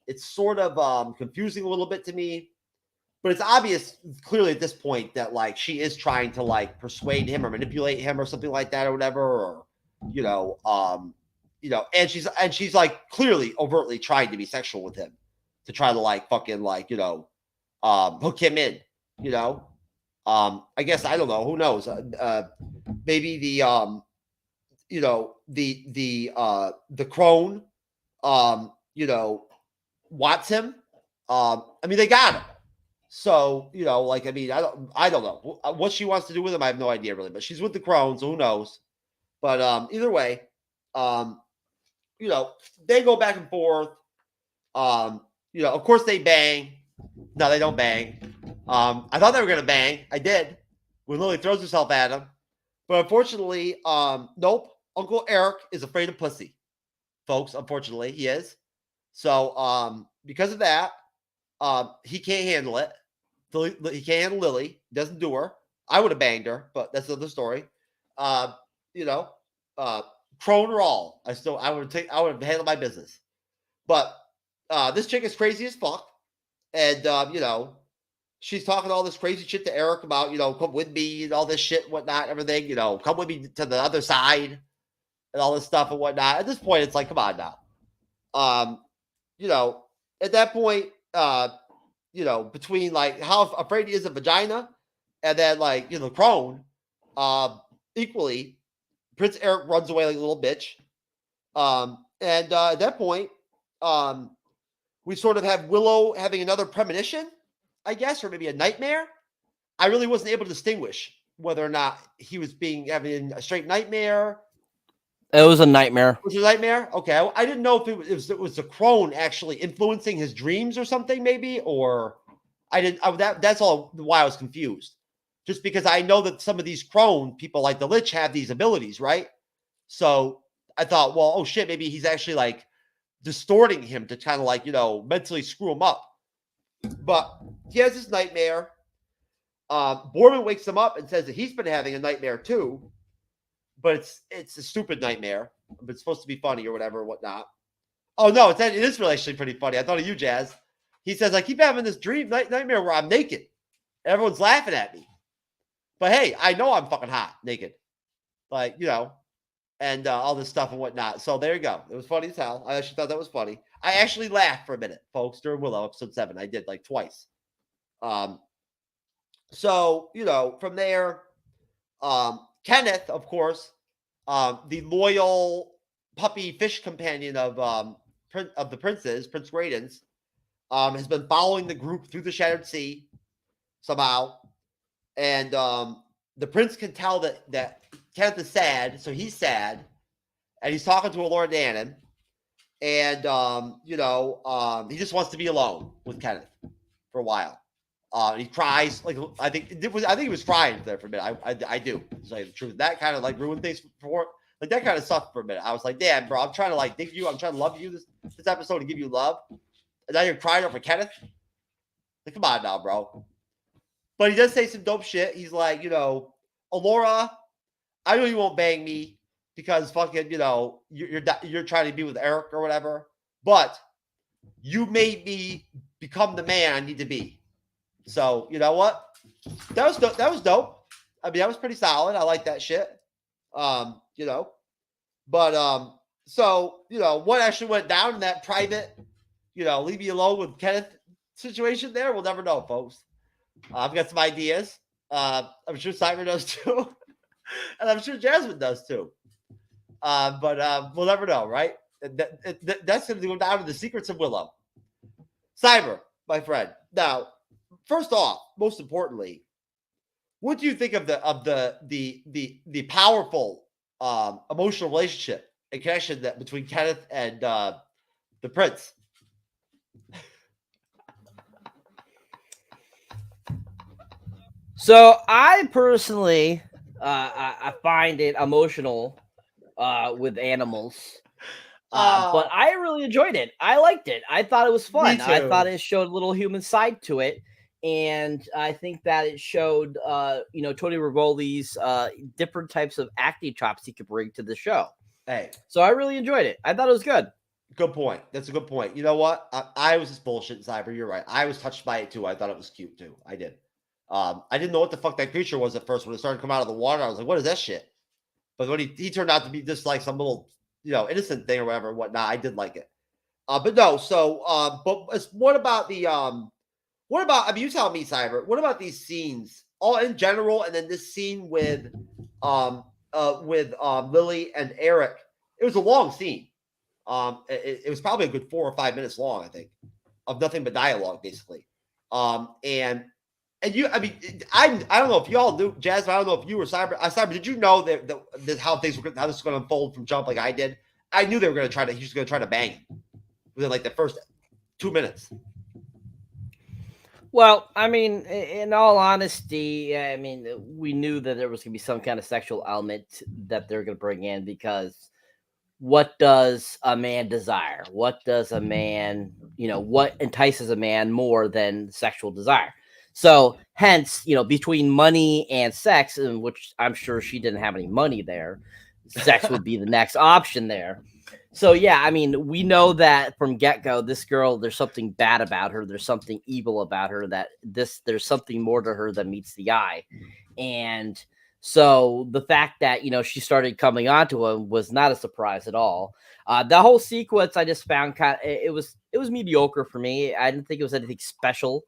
It's sort of confusing a little bit to me, but it's obvious clearly at this point that like she is trying to like persuade him or manipulate him or something like that or whatever, or and she's like clearly overtly trying to be sexual with him to try to like fucking like hook him in. I guess I don't know. Who knows? Maybe the crone, wants him. They got him. So I don't know what she wants to do with him. I have no idea really, but she's with the crone, so who knows? But either way, they go back and forth. Of course they bang. No, they don't bang. I thought they were gonna bang. I did. When Lily throws herself at him. But unfortunately, nope. Uncle Eric is afraid of pussy. Folks, unfortunately, he is. So because of that, he can't handle it. He can't handle Lily. Doesn't do her. I would have banged her, but that's another story. Crone or all. I would have handled my business. But this chick is crazy as fuck. And she's talking all this crazy shit to Eric about, come with me and all this shit and whatnot, everything, come with me to the other side and all this stuff and whatnot. At this point, it's like, come on now. At that point, between like how afraid he is of vagina and then like, crone, equally, Prince Eric runs away like a little bitch. And at that point, we sort of have Willow having another premonition, I guess, or maybe a nightmare. I really wasn't able to distinguish whether or not he was having a straight nightmare It was a nightmare. Was it a nightmare? Okay, I didn't know if it was the crone actually influencing his dreams or something, maybe, or I didn't. That's all why I was confused. Just because I know that some of these crone people, like the Lich, have these abilities, right? So I thought, well, oh shit, maybe he's actually like distorting him to kind of like, mentally screw him up. But he has this nightmare. Borman wakes him up and says that he's been having a nightmare too, but it's a stupid nightmare. But it's supposed to be funny or whatever, whatnot. Oh no, it is really actually pretty funny. I thought of you, Jazz. He says, I keep having this nightmare where I'm naked. Everyone's laughing at me. But hey, I know I'm fucking hot, naked. Like, and all this stuff and whatnot. So there you go. It was funny as hell. I actually thought that was funny. I actually laughed for a minute, folks, during Willow episode 7. I did like twice. So, from there, Kenneth, of course, the loyal puppy fish companion of the princes, Prince Graydon's, has been following the group through the Shattered Sea somehow. And the prince can tell that Kenneth is sad, so he's sad. And he's talking to Lord Dannon. And, he just wants to be alone with Kenneth for a while. He cries. Like, I think he was crying there for a minute. I do. To tell you the truth. That kind of like ruined things for like that kind of sucked for a minute. I was like, damn, bro, I'm trying to like dig you. I'm trying to love you this episode and give you love. And now you're crying over Kenneth. Like, come on now, bro. But he does say some dope shit. He's like, Alora, I know you won't bang me because fucking, you're trying to be with Eric or whatever. But you made me become the man I need to be. So, you know what? That was dope. I mean, that was pretty solid. I like that shit. But so, what actually went down in that private, leave me alone with Kenneth situation there, we'll never know, folks. I've got some ideas. I'm sure Cyber does too. And I'm sure Jasmine does too. But we'll never know, right? That's going to go down to the secrets of Willow. Cyber, my friend. Now, first off, most importantly, what do you think of the powerful emotional relationship and connection that between Kenneth and the prince? So I personally, I find it emotional with animals. But I really enjoyed it. I liked it. I thought it was fun. I thought it showed a little human side to it. And I think that it showed, Tony Rivoli's different types of acting chops he could bring to the show. Hey. So I really enjoyed it. I thought it was good. Good point. That's a good point. You know what? I was just bullshit, Cyber. You're right. I was touched by it too. I thought it was cute too. I did. I didn't know what the fuck that creature was at first when it started to come out of the water. I was like, what is that shit? But when he turned out to be just like some little, innocent thing or whatever and whatnot, I did like it. But no, so, what about I mean, you tell me, Cyber, what about these scenes all in general? And then this scene with Lily and Eric, it was a long scene. It was probably a good 4 or 5 minutes long, I think, of nothing but dialogue, basically. And you, I mean, I don't know if y'all knew, Jasmine. I don't know if you were Cyber. Did you know that how this was going to unfold from jump like I did? I knew they were going to he was going to try to bang him within like the first 2 minutes. Well, I mean, in all honesty, I mean, we knew that there was going to be some kind of sexual element that they're going to bring in because what does a man desire? What does a man, what entices a man more than sexual desire? So hence, between money and sex, in which I'm sure she didn't have any money there, sex would be the next option there. So, yeah, I mean, we know that from get-go, this girl, there's something bad about her. There's something evil about her, there's something more to her than meets the eye. And so the fact that, she started coming onto him was not a surprise at all. The whole sequence I just found it was mediocre for me. I didn't think it was anything special.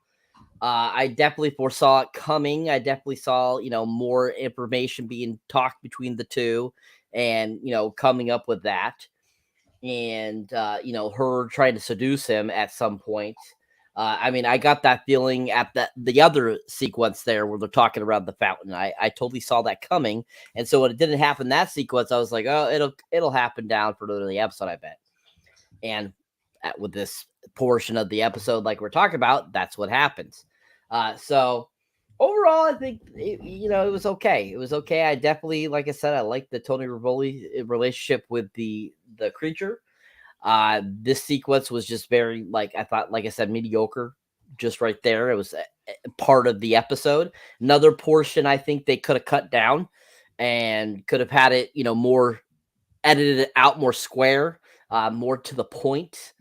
I definitely foresaw it coming. I definitely saw, more information being talked between the two and, coming up with that. And, her trying to seduce him at some point. I mean, I got that feeling at the other sequence there where they're talking around the fountain. I totally saw that coming, and so when it didn't happen that sequence, I was like, oh, it'll happen down for the episode, I bet. And with this portion of the episode, like we're talking about, that's what happens. So overall, I think it was okay. It was okay. I definitely, like I said, I like the Tony Rivoli relationship with the creature. This sequence was just very, I thought, like I said, mediocre, just right there. It was a part of the episode. Another portion I think they could have cut down and could have had it, more edited out, more square, more to the point.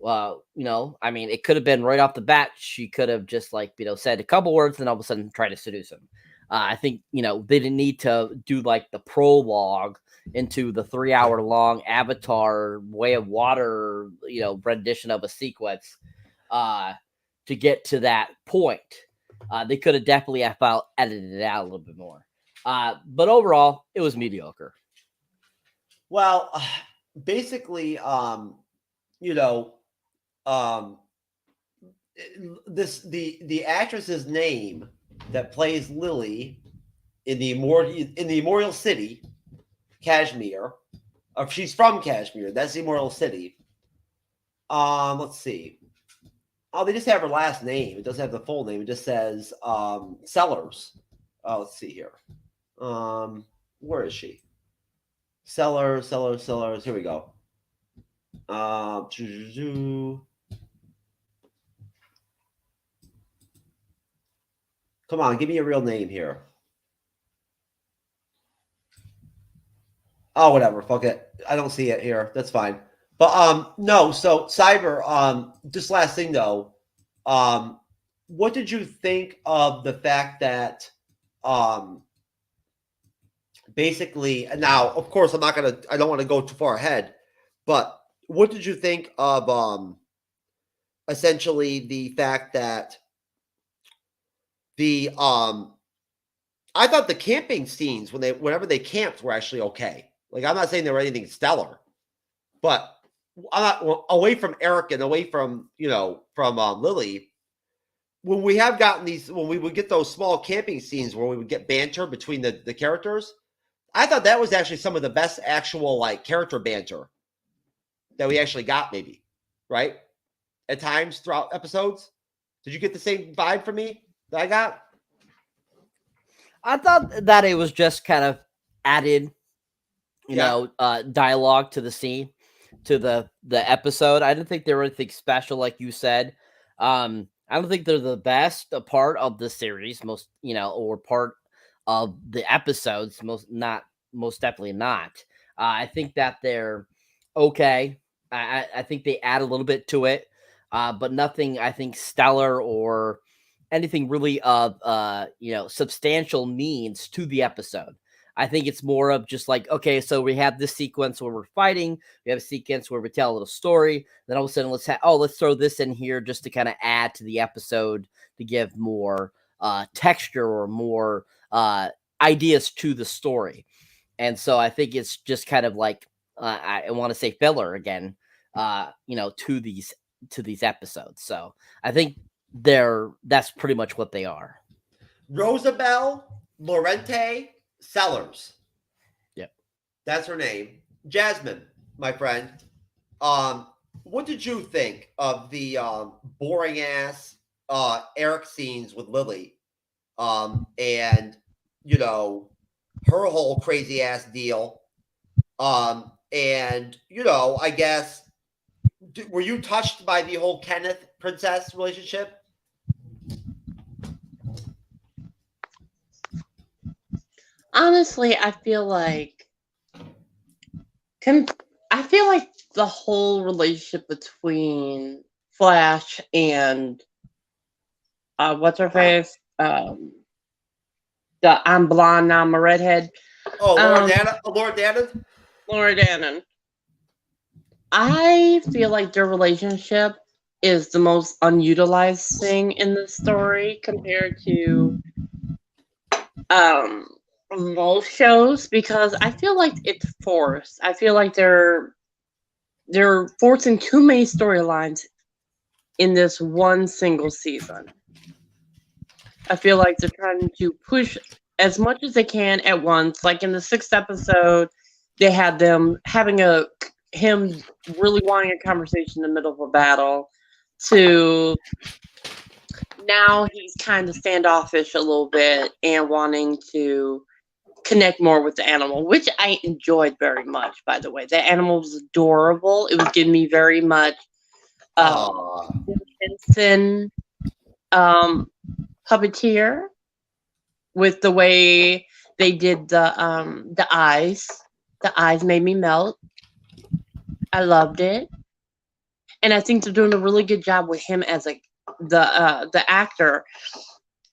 I mean, it could have been right off the bat. She could have just said a couple words and all of a sudden try to seduce him. I think, they didn't need to do the prologue into the 3-hour long Avatar Way of Water, rendition of a sequence to get to that point. They could have definitely, I felt, edited it out a little bit more. But overall, it was mediocre. Well, basically, the actress's name that plays Lily in the Immortal City, Kashmir. She's from Kashmir. That's the Immortal City. Let's see. Oh, they just have her last name. It doesn't have the full name. It just says Sellers. Oh, let's see here. Where is she? Sellers. Here we go. Come on, give me a real name here. Oh, whatever. Fuck it. I don't see it here. That's fine. But no, so Cyber, just last thing though. What did you think of the fact that basically now, of course, I don't want to go too far ahead, but what did you think of essentially the fact that I thought the camping scenes whenever they camped were actually okay. I'm not saying they were anything stellar, but I'm not away from Eric and away from Lily. When we have gotten when we would get those small camping scenes where we would get banter between the characters, I thought that was actually some of the best actual character banter that we actually got, maybe, right? At times throughout episodes. Did you get the same vibe from me that I got? I thought that it was just kind of added, dialogue to the scene, to the episode. I didn't think they were anything special, like you said. I don't think they're the best part of the series, or part of the episodes. Most definitely not. I think that they're okay. I think they add a little bit to it, but nothing, I think, stellar or anything really of substantial means to the episode. I think it's more of just okay, so we have this sequence where we're fighting, we have a sequence where we tell a little story, then all of a sudden let's throw this in here just to kind of add to the episode to give more texture or more ideas to the story. And so I think it's just kind of I want to say filler again, to these episodes. So I think that's pretty much what they are. Rosabelle Lorente Sellers. Yep. That's her name. Jasmine, my friend. What did you think of the boring ass Eric scenes with Lily? And her whole crazy ass deal. And I guess were you touched by the whole Kenneth Princess relationship? Honestly, I feel like the whole relationship between Flash and what's her face? I'm blonde, now I'm a redhead. Oh, Laura Dannon? Laura Dannon. I feel like their relationship is the most unutilized thing in the story compared to most shows, because I feel like it's forced. I feel like they're forcing too many storylines in this one single season. I feel like they're trying to push as much as they can at once. Like in the 6th episode, they had them having him really wanting a conversation in the middle of a battle, to now he's kind of standoffish a little bit and wanting to connect more with the animal, which I enjoyed very much, by the way. The animal was adorable. It was giving me very much Henson puppeteer with the way they did the eyes. The eyes made me melt. I loved it. And I think they're doing a really good job with him as the actor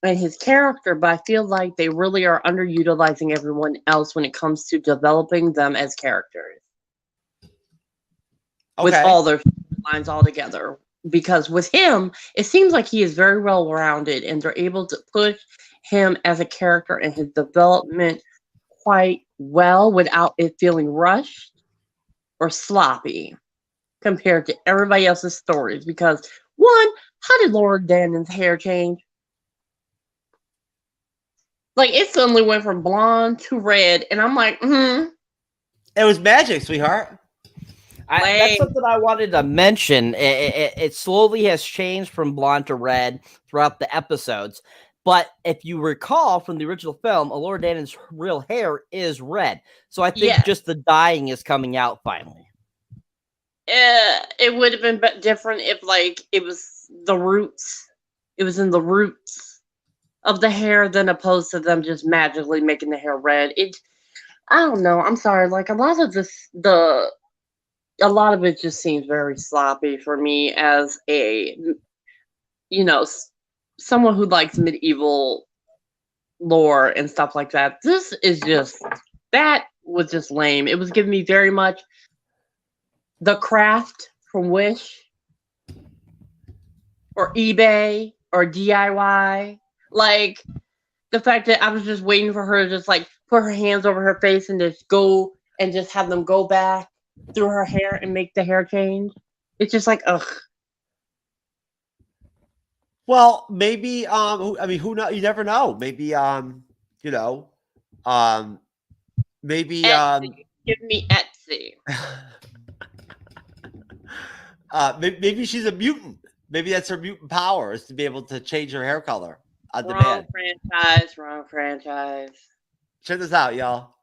and his character, but I feel like they really are underutilizing everyone else when it comes to developing them as characters. With all their lines all together. Because with him, it seems like he is very well rounded, and they're able to push him as a character and his development quite well without it feeling rushed or sloppy compared to everybody else's stories. Because one, how did Laura Dannon's hair change? Like, it suddenly went from blonde to red, and I'm like, It was magic, sweetheart. That's something I wanted to mention. It slowly has changed from blonde to red throughout the episodes. But if you recall from the original film, Laura Dannon's real hair is red. So I think just the dyeing is coming out finally. It would have been different if, like, it was the roots. It was in the roots of the hair, than opposed to them just magically making the hair red. I don't know. I'm sorry. Like, a lot of it just seems very sloppy for me as someone who likes medieval lore and stuff like that. That was just lame. It was giving me very much The Craft from Wish or eBay or DIY. Like, the fact that I was just waiting for her to just, like, put her hands over her face and just go and just have them go back through her hair and make the hair change. It's just like, ugh. Well, maybe, who knows? You never know. Maybe, maybe, Etsy. Give me Etsy. Maybe she's a mutant. Maybe that's her mutant power, is to be able to change her hair color on demand. Wrong franchise. Check this out, y'all.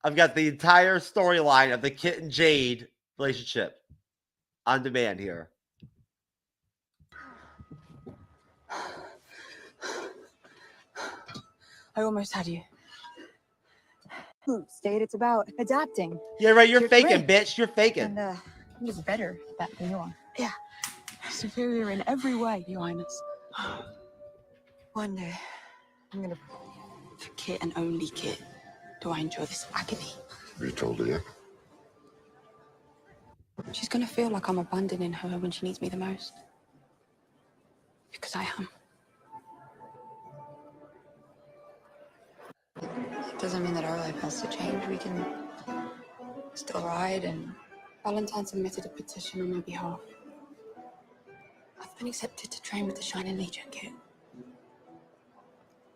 I've got the entire storyline of the Kit and Jade relationship on demand here. I almost had you. State, it's about adapting. Yeah, right. You're faking, bitch. You're faking. And I'm just better at that than you are. Yeah. Superior in every way, Your Highness. One day, I'm gonna... For Kit and only Kit, do I enjoy this agony. You told her yet? She's gonna feel like I'm abandoning her when she needs me the most. Because I am. It doesn't mean that our life has to change. We can still ride, and Valentine submitted a petition on my behalf. I've been accepted to train with the Shining Legion, Kit.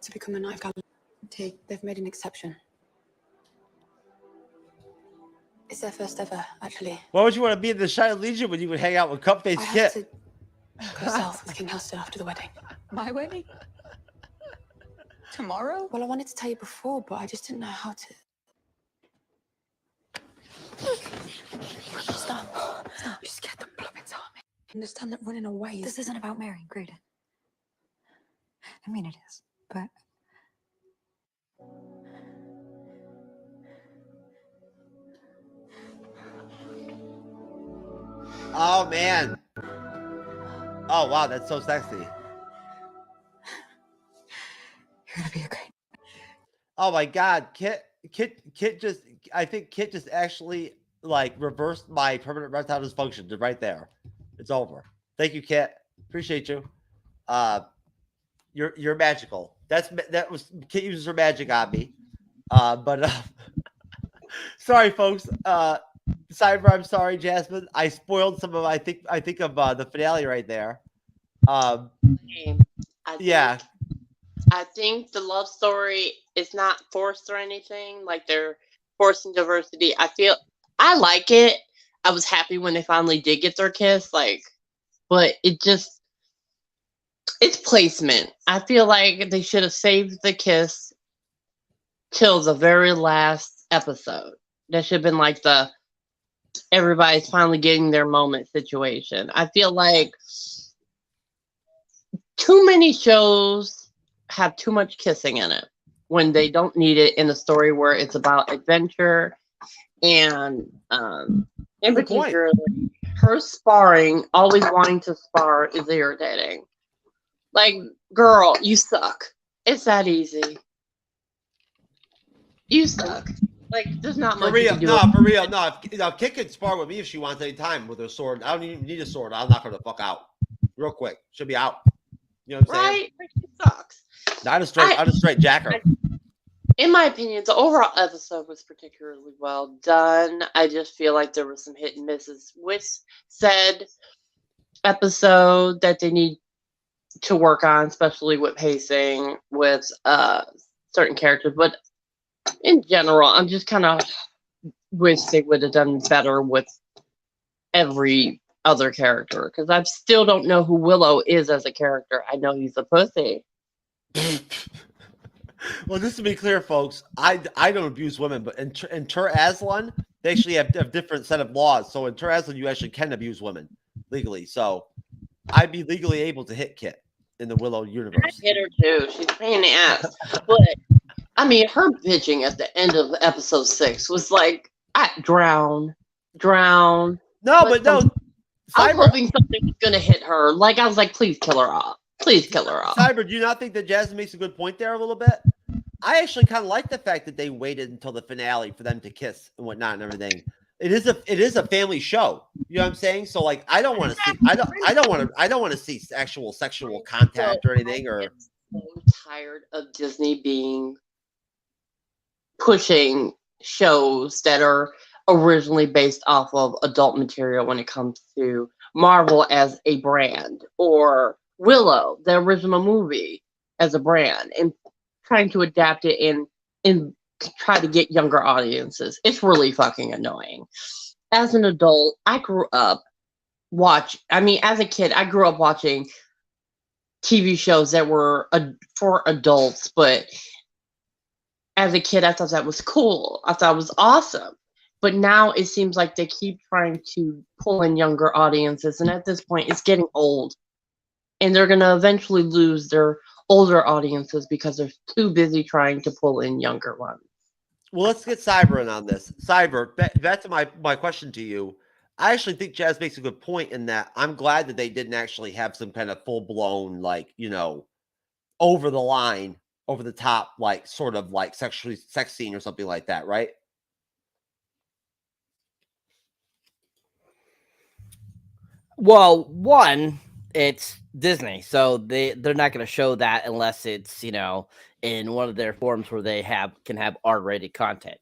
To become a knight of they've made an exception. It's their first ever, actually. Why would you want to be in the Shining Legion when you would hang out with Cupface Kit? To go south with King Helston after the wedding. My wedding? Tomorrow? Well, I wanted to tell you before, but I just didn't know how to. Stop. You scared the blooming out of me. Understand that running away is... This isn't about marrying Graydon. I mean, it is, but... Oh, man. Oh, wow. That's so sexy. You're gonna be a great... Oh, my God. Kit just... I think Kit just actually, like, reversed my permanent erectile dysfunction right there. It's over. Thank you, Kit. Appreciate you. You're magical. That was Kit uses her magic on me. But sorry, folks. Cyber, I'm sorry, Jasmine. I spoiled some of. I think of the finale right there. I Yeah. think the love story is not forced or anything. Like they're forcing diversity. I like it. I was happy when they finally did get their kiss. But it's placement. I feel like they should have saved the kiss till the very last episode. That should have been like the everybody's finally getting their moment situation. I feel like too many shows have too much kissing in it when they don't need it in a story where it's about adventure and in particular her sparring, always wanting to spar is irritating. Like, girl, you suck. It's that easy. You suck. Like, there's not much you can do. For real. No, Kit can spar with me if she wants any time with her sword. I don't even need a sword. I'll knock her the fuck out real quick. She'll be out. You know what I'm saying? Right? Like, she sucks. Not a straight jacker. In my opinion, the overall episode was particularly well done. I just feel like there were some hit and misses with said episode that they need to work on, especially with pacing with certain characters. But in general, I'm just kind of wish they would have done better with every other character, because I still don't know who Willow is as a character. I know he's a pussy. Well, just to be clear, folks, I don't abuse women, but in Tur Aslan, they actually have a different set of laws. So in Tur Aslan, you actually can abuse women legally. So I'd be legally able to hit Kit in the Willow universe. I hit her too. She's a pain in the ass. But I mean, her bitching at the end of episode 6 was like, drown. No, but no. I was hoping something was gonna hit her. Like, I was like, please kill her off. Please kill her off. Cyber, do you not think that Jasmine makes a good point there a little bit? I actually kind of like the fact that they waited until the finale for them to kiss and whatnot and everything. It is a family show. You know what I'm saying? So like, I don't want to see I don't want to see actual sexual contact or anything. Or I'm so tired of Disney pushing shows that are originally based off of adult material when it comes to Marvel as a brand, or Willow, the original movie, as a brand, and trying to adapt it and try to get younger audiences. It's really fucking annoying. As an adult, as a kid, I grew up watching TV shows that were for adults, but as a kid, I thought that was cool. I thought it was awesome. But now it seems like they keep trying to pull in younger audiences, and at this point, it's getting old. And they're going to eventually lose their older audiences because they're too busy trying to pull in younger ones. Well, let's get Cyber in on this. Cyber, back to my question to you. I actually think Jazz makes a good point in that I'm glad that they didn't actually have some kind of full-blown, like, you know, over the line, over the top, like, sort of like sex scene or something like that, right? Well, one, it's Disney, so they're not going to show that unless it's, you know, in one of their forms where they can have R-rated content.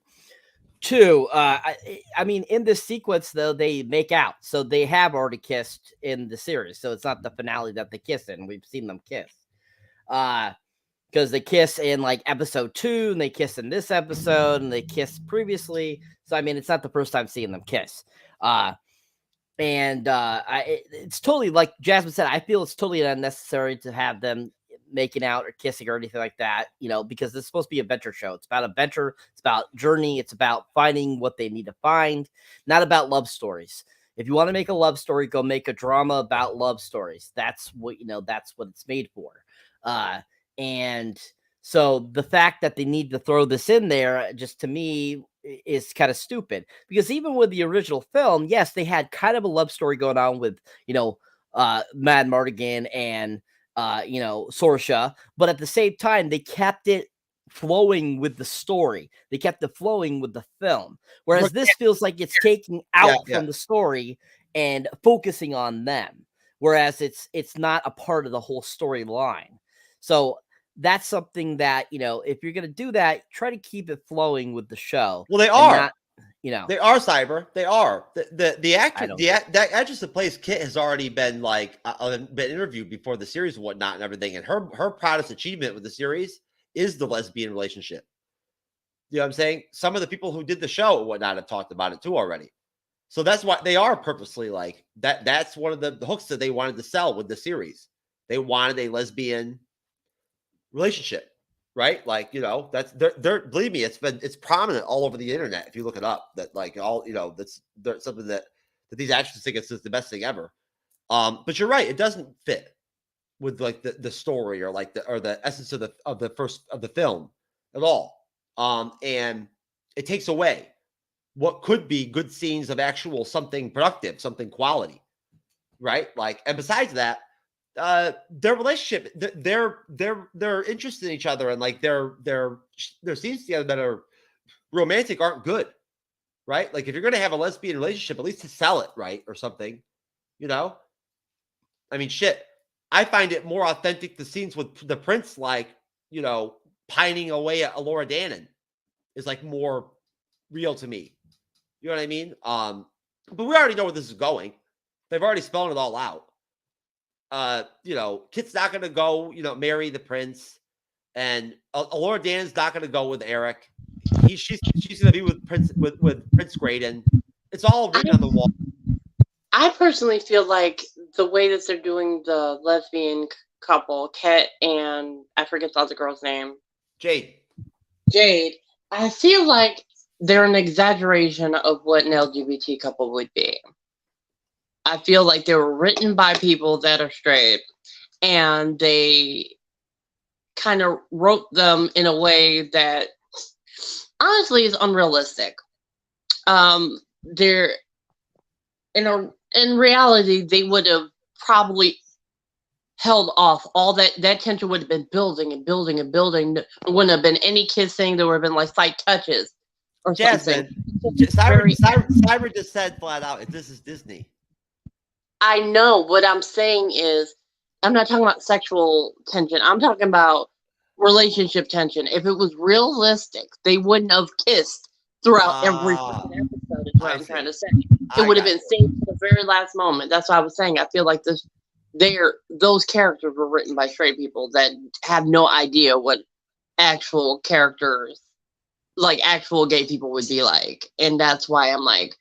Two, I mean, in this sequence though, they make out, so they have already kissed in the series, so it's not the finale that they kiss in. We've seen them kiss, because they kiss in like episode 2, and they kiss in this episode, and they kissed previously. So I mean, it's not the first time seeing them kiss. It's totally, like Jasmine said, I feel it's totally unnecessary to have them making out or kissing or anything like that, you know, because it's supposed to be a adventure show. It's about adventure, it's about journey, it's about finding what they need to find, not about love stories. If you want to make a love story, go make a drama about love stories. That's what, you know, that's what it's made for. And so the fact that they need to throw this in there, just to me, is kind of stupid, because even with the original film, yes, they had kind of a love story going on with, you know, Mad Mardigan and you know, Sorsha, but at the same time, they kept it flowing with the story. They kept it flowing with the film. Whereas this feels like it's taking out from the story and focusing on them. Whereas it's not a part of the whole storyline. So that's something that, you know, if you're going to do that, try to keep it flowing with the show. Well, they are. You know, they are Cyber. They are the actor. don't That actress that plays Kit has already been been interviewed before the series and whatnot and everything. And her proudest achievement with the series is the lesbian relationship. You know what I'm saying? Some of the people who did the show and whatnot have talked about it too already. So that's why they are purposely like that. That's one of the hooks that they wanted to sell with the series. They wanted a lesbian relationship. Right, like that's they're believe me, it's prominent all over the internet if you look it up. That like all that's something that these actors think is the best thing ever. But you're right, it doesn't fit with like the story or like the essence of the film at all. And it takes away what could be good scenes of actual something productive, something quality, right? Like, and besides that. Their relationship, they're interested in each other, and like their scenes together that are romantic aren't good, right? Like if you're gonna have a lesbian relationship, at least to sell it, right, or something, I mean, shit. I find it more authentic the scenes with the prince, like pining away at Laura Dannon, is like more real to me. You know what I mean? But we already know where this is going. They've already spelled it all out. Kit's not going to go, marry the prince, and Laura Dannon's not going to go with Eric. She's going to be with Prince Graydon. It's all written on the wall. I personally feel like the way that they're doing the lesbian couple, Kit and I forget the other girl's name. Jade. I feel like they're an exaggeration of what an LGBT couple would be. I feel like they were written by people that are straight, and they kind of wrote them in a way that honestly is unrealistic. They're in reality, they would have probably held off. All that tension would have been building and building and building. There wouldn't have been any kissing. There would have been like slight touches or Jasmine, something. Cyber just said flat out, this is Disney. I know. What I'm saying is, I'm not talking about sexual tension. I'm talking about relationship tension. If it was realistic, they wouldn't have kissed throughout every episode, is what I'm trying to say. It would have been saved to the very last moment. That's what I was saying. I feel like those characters were written by straight people that have no idea what actual characters, like actual gay people, would be like. And that's why I'm like,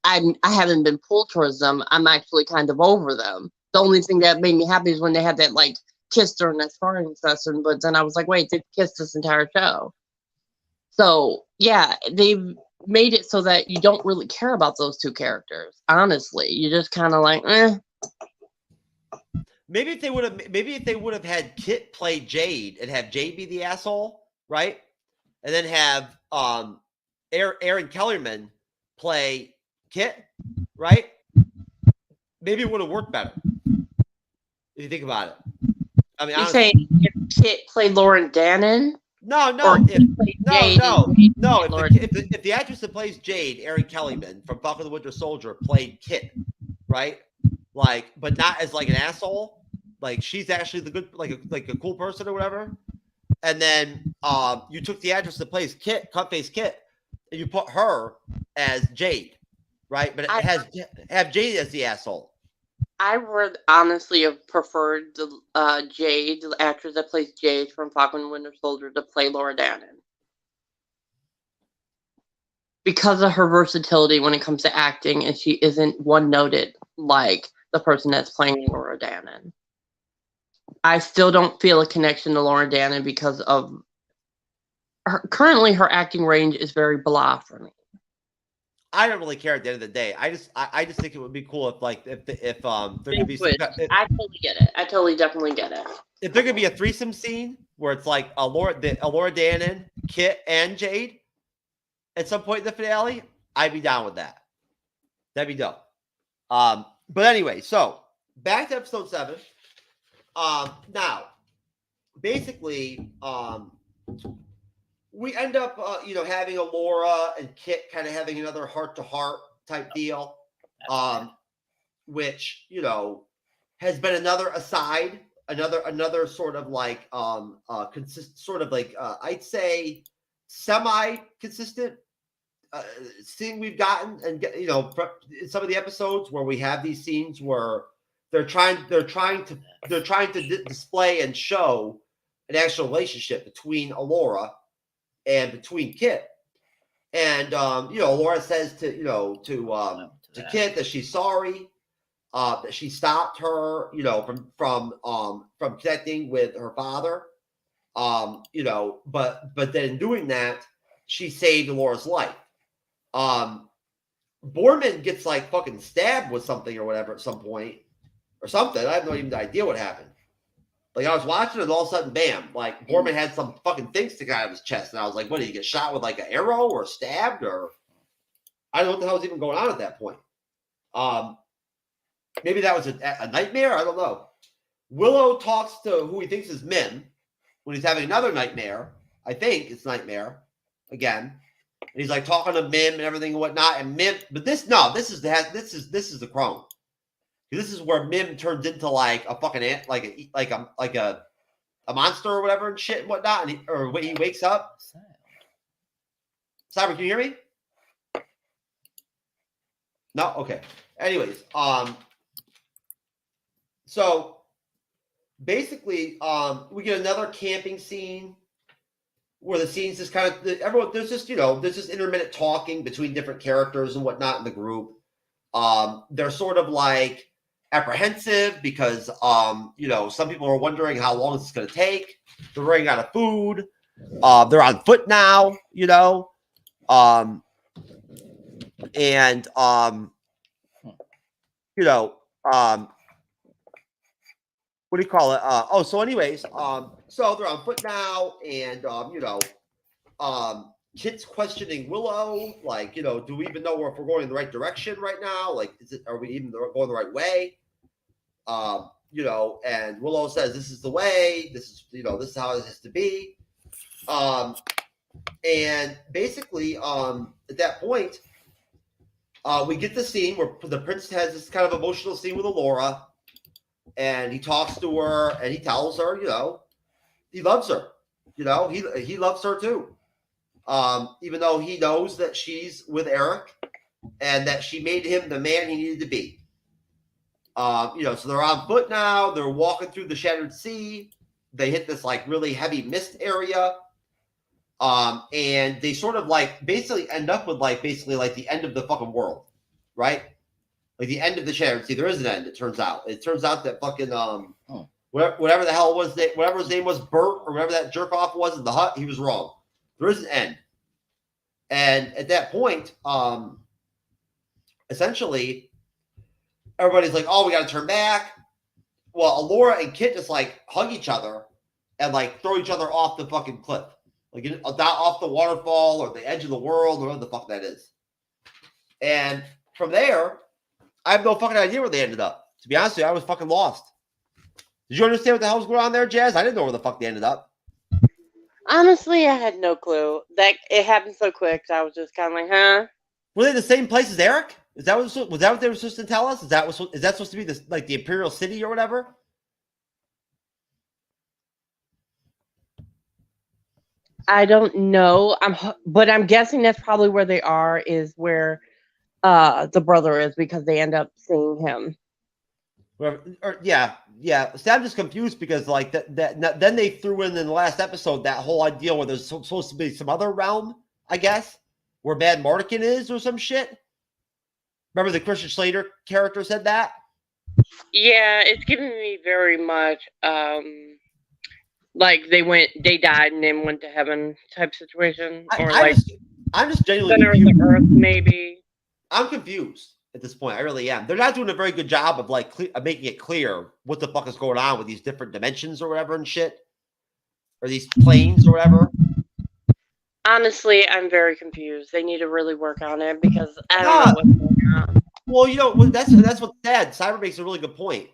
I haven't been pulled towards them. I'm actually kind of over them. The only thing that made me happy is when they had that like kiss during that sparring session. But then I was like, wait, they kissed this entire show. So yeah, they've made it so that you don't really care about those two characters. Honestly, you just kind of like, eh. Maybe if they would have had Kit play Jade and have Jade be the asshole, right? And then have Aaron Kellerman play Kit, right? Maybe it would have worked better. If you think about it. I mean, you say if Kit played Lauren Dannon? No. If the actress that plays Jade, Erin Kellyman from Falcon the Winter Soldier, played Kit, right? Like, but not as like an asshole. Like she's actually the good, like a cool person or whatever. And then you took the actress that plays Kit, Cutface Kit, and you put her as Jade. Right, but it have Jade as the asshole. I would honestly have preferred the Jade, the actress that plays Jade from Falcon and Winter Soldier, to play Laura Dannon. Because of her versatility when it comes to acting, and she isn't one-noted like the person that's playing Laura Dannon. I still don't feel a connection to Laura Dannon because of currently her acting range is very blah for me. I don't really care at the end of the day. I just think it would be cool if there could be. I totally get it. I totally definitely get it. If there could be a threesome scene where it's like a Laura Dannon, Kit, and Jade at some point in the finale, I'd be down with that. That'd be dope. But anyway, so back to episode 7. Now, basically, we end up, having a Laura and Kit kind of having another heart-to-heart type deal, which, has been another aside, another sort of like, I'd say semi-consistent scene we've gotten, and you know, in some of the episodes where we have these scenes where they're trying to display and show an actual relationship between Alora and between Kit. And you know, Alora says to Kit that she's sorry, that she stopped her, you know, from connecting with her father. You know, but then in doing that, she saved Alora's life. Boorman gets like fucking stabbed with something or whatever at some point or something. I have no even idea what happened. Like I was watching it and all of a sudden, bam, like Boorman had some fucking thing stick out of his chest. And I was like, what, did he get shot with like an arrow or stabbed? Or I don't know what the hell was even going on at that point. Maybe that was a nightmare. I don't know. Willow talks to who he thinks is Mim when he's having another nightmare. I think it's nightmare again. And he's like talking to Mim and everything and whatnot. And Mim, but this is the crone. This is where Mim turns into like a fucking ant, like a monster or whatever and shit and whatnot. And or when he wakes up. Cyber, can you hear me? No? Okay. Anyways, so basically, we get another camping scene where the scenes just kind of everyone there's just intermittent talking between different characters and whatnot in the group. They're sort of like apprehensive because you know, some people are wondering how long it's going to take. They're running out of food. They're on foot now, you know, and you know, what do you call it? So anyways, so they're on foot now, and you know, Kit's questioning Willow, like, you know, do we even know if we're going in the right direction right now? Like, are we even going the right way? You know, and Willow says, this is the way, this is, you know, this is how it has to be. And basically, at that point, we get the scene where the prince has this kind of emotional scene with Alora, and he talks to her and he tells her, you know, he loves her. You know, he loves her too. Even though he knows that she's with Eric and that she made him the man he needed to be. You know, so they're on foot now. They're walking through the Shattered Sea. They hit this like really heavy mist area. And they sort of like basically end up with like basically like the end of the fucking world, right? Like the end of the Shattered Sea. There is an end, it turns out. It turns out that fucking whatever the hell was whatever his name was, Bert, or whatever that jerk off was in the hut, he was wrong. There is an end. And at that point, essentially, everybody's like, oh, we got to turn back. Well, Alora and Kit just like hug each other and like throw each other off the fucking cliff. Like off the waterfall or the edge of the world or whatever the fuck that is. And from there, I have no fucking idea where they ended up. To be honest with you, I was fucking lost. Did you understand what the hell was going on there, Jazz? I didn't know where the fuck they ended up. Honestly, I had no clue. That it happened so quick. So I was just kind of like, huh? Were they the same place as Eric? Was that what they were supposed to tell us? Is that supposed to be this like the Imperial City or whatever? I don't know. But I'm guessing that's probably where they are. Is where the brother is, because they end up seeing him. Yeah. So I'm just confused because like that then they threw in the last episode that whole idea where there's supposed to be some other realm, I guess, where Mad Mardigan is or some shit. Remember the Christian Slater character said that? Yeah, it's giving me very much like they died and then went to heaven type situation, or I'm just genuinely center confused. of the earth, maybe. I'm confused at this point. I really am. They're not doing a very good job of like making it clear what the fuck is going on with these different dimensions or whatever and shit, or these planes or whatever. Honestly, I'm very confused. They need to really work on it because I don't know what's going on. Well, you know, that's what's sad. Cyber makes a really good point.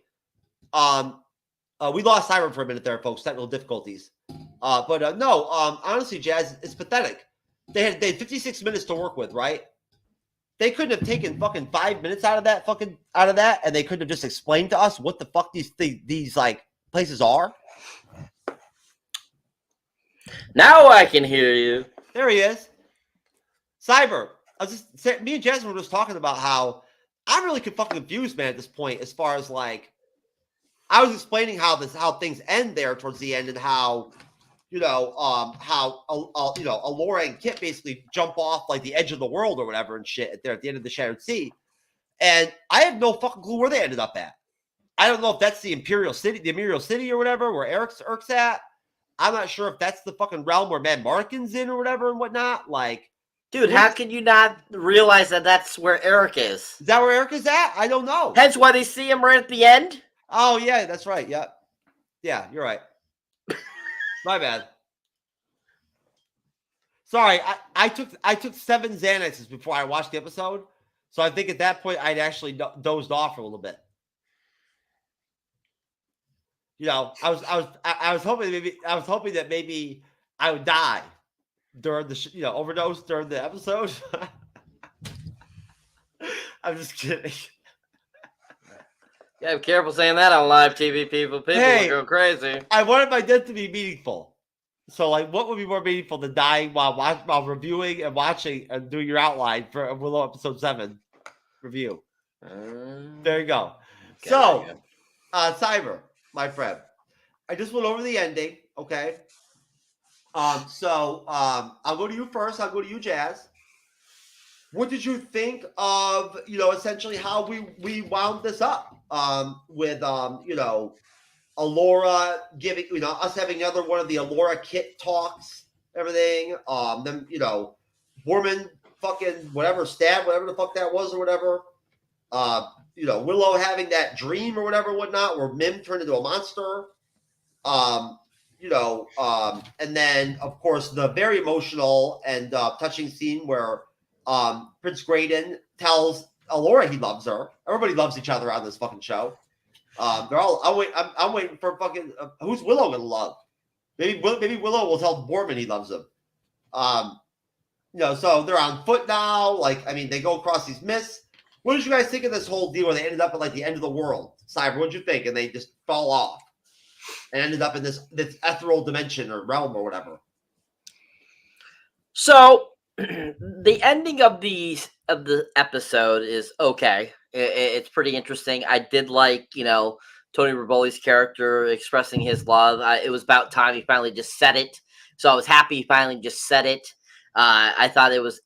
We lost Cyber for a minute there, folks. Technical difficulties. But no, honestly, Jazz, it's pathetic. They had 56 minutes to work with, right? They couldn't have taken fucking 5 minutes out of that, and they couldn't have just explained to us what the fuck these like places are. Now I can hear you. There he is. Cyber, me and Jasmine were just talking about how I'm really fucking confused, man, at this point, as far as like, I was explaining how things end there towards the end and how, Allura and Kit basically jump off like the edge of the world or whatever and shit at the end of the Shattered Sea. And I have no fucking clue where they ended up at. I don't know if that's the Imperial City or whatever, where Eric's at. I'm not sure if that's the fucking realm where Mad Markin's in or whatever and whatnot. Like, dude, how can you not realize that that's where Eric is? Is that where Eric is at? I don't know. Hence why they see him right at the end. Oh yeah, that's right. Yeah, you're right. My bad. Sorry, I took 7 Xanaxes before I watched the episode, so I think at that point I'd actually dozed off for a little bit. I was hoping that maybe I would die during the overdose during the episode. I'm just kidding. Yeah, be careful saying that on live TV, people. People will go crazy. I wanted my death to be meaningful. So, like, what would be more meaningful than dying while reviewing and watching and doing your outline for Willow episode 7 review? There you go. So, Cyber, my friend, I just went over the ending. Okay. I'll go to you first. I'll go to you, Jazz. What did you think of, essentially how we wound this up with, Allura giving, us having another one of the Allura Kit talks, everything. Them, Borman fucking whatever the fuck that was or whatever. Willow having that dream or whatever, whatnot, where Mim turned into a monster. And then of course the very emotional and touching scene where Prince Graydon tells Allura he loves her. Everybody loves each other on this fucking show. I'm waiting for fucking who's Willow gonna love? Maybe Willow will tell Borman he loves him. So they're on foot now. Like, I mean, they go across these mists. What did you guys think of this whole deal where they ended up at like the end of the world? Cyber, what did you think? And they just fall off and ended up in this ethereal dimension or realm or whatever. So the ending of the episode is okay. It's pretty interesting. I did like, Tony Rivoli's character expressing his love. It was about time he finally just said it. So I was happy he finally just said it. I thought it was,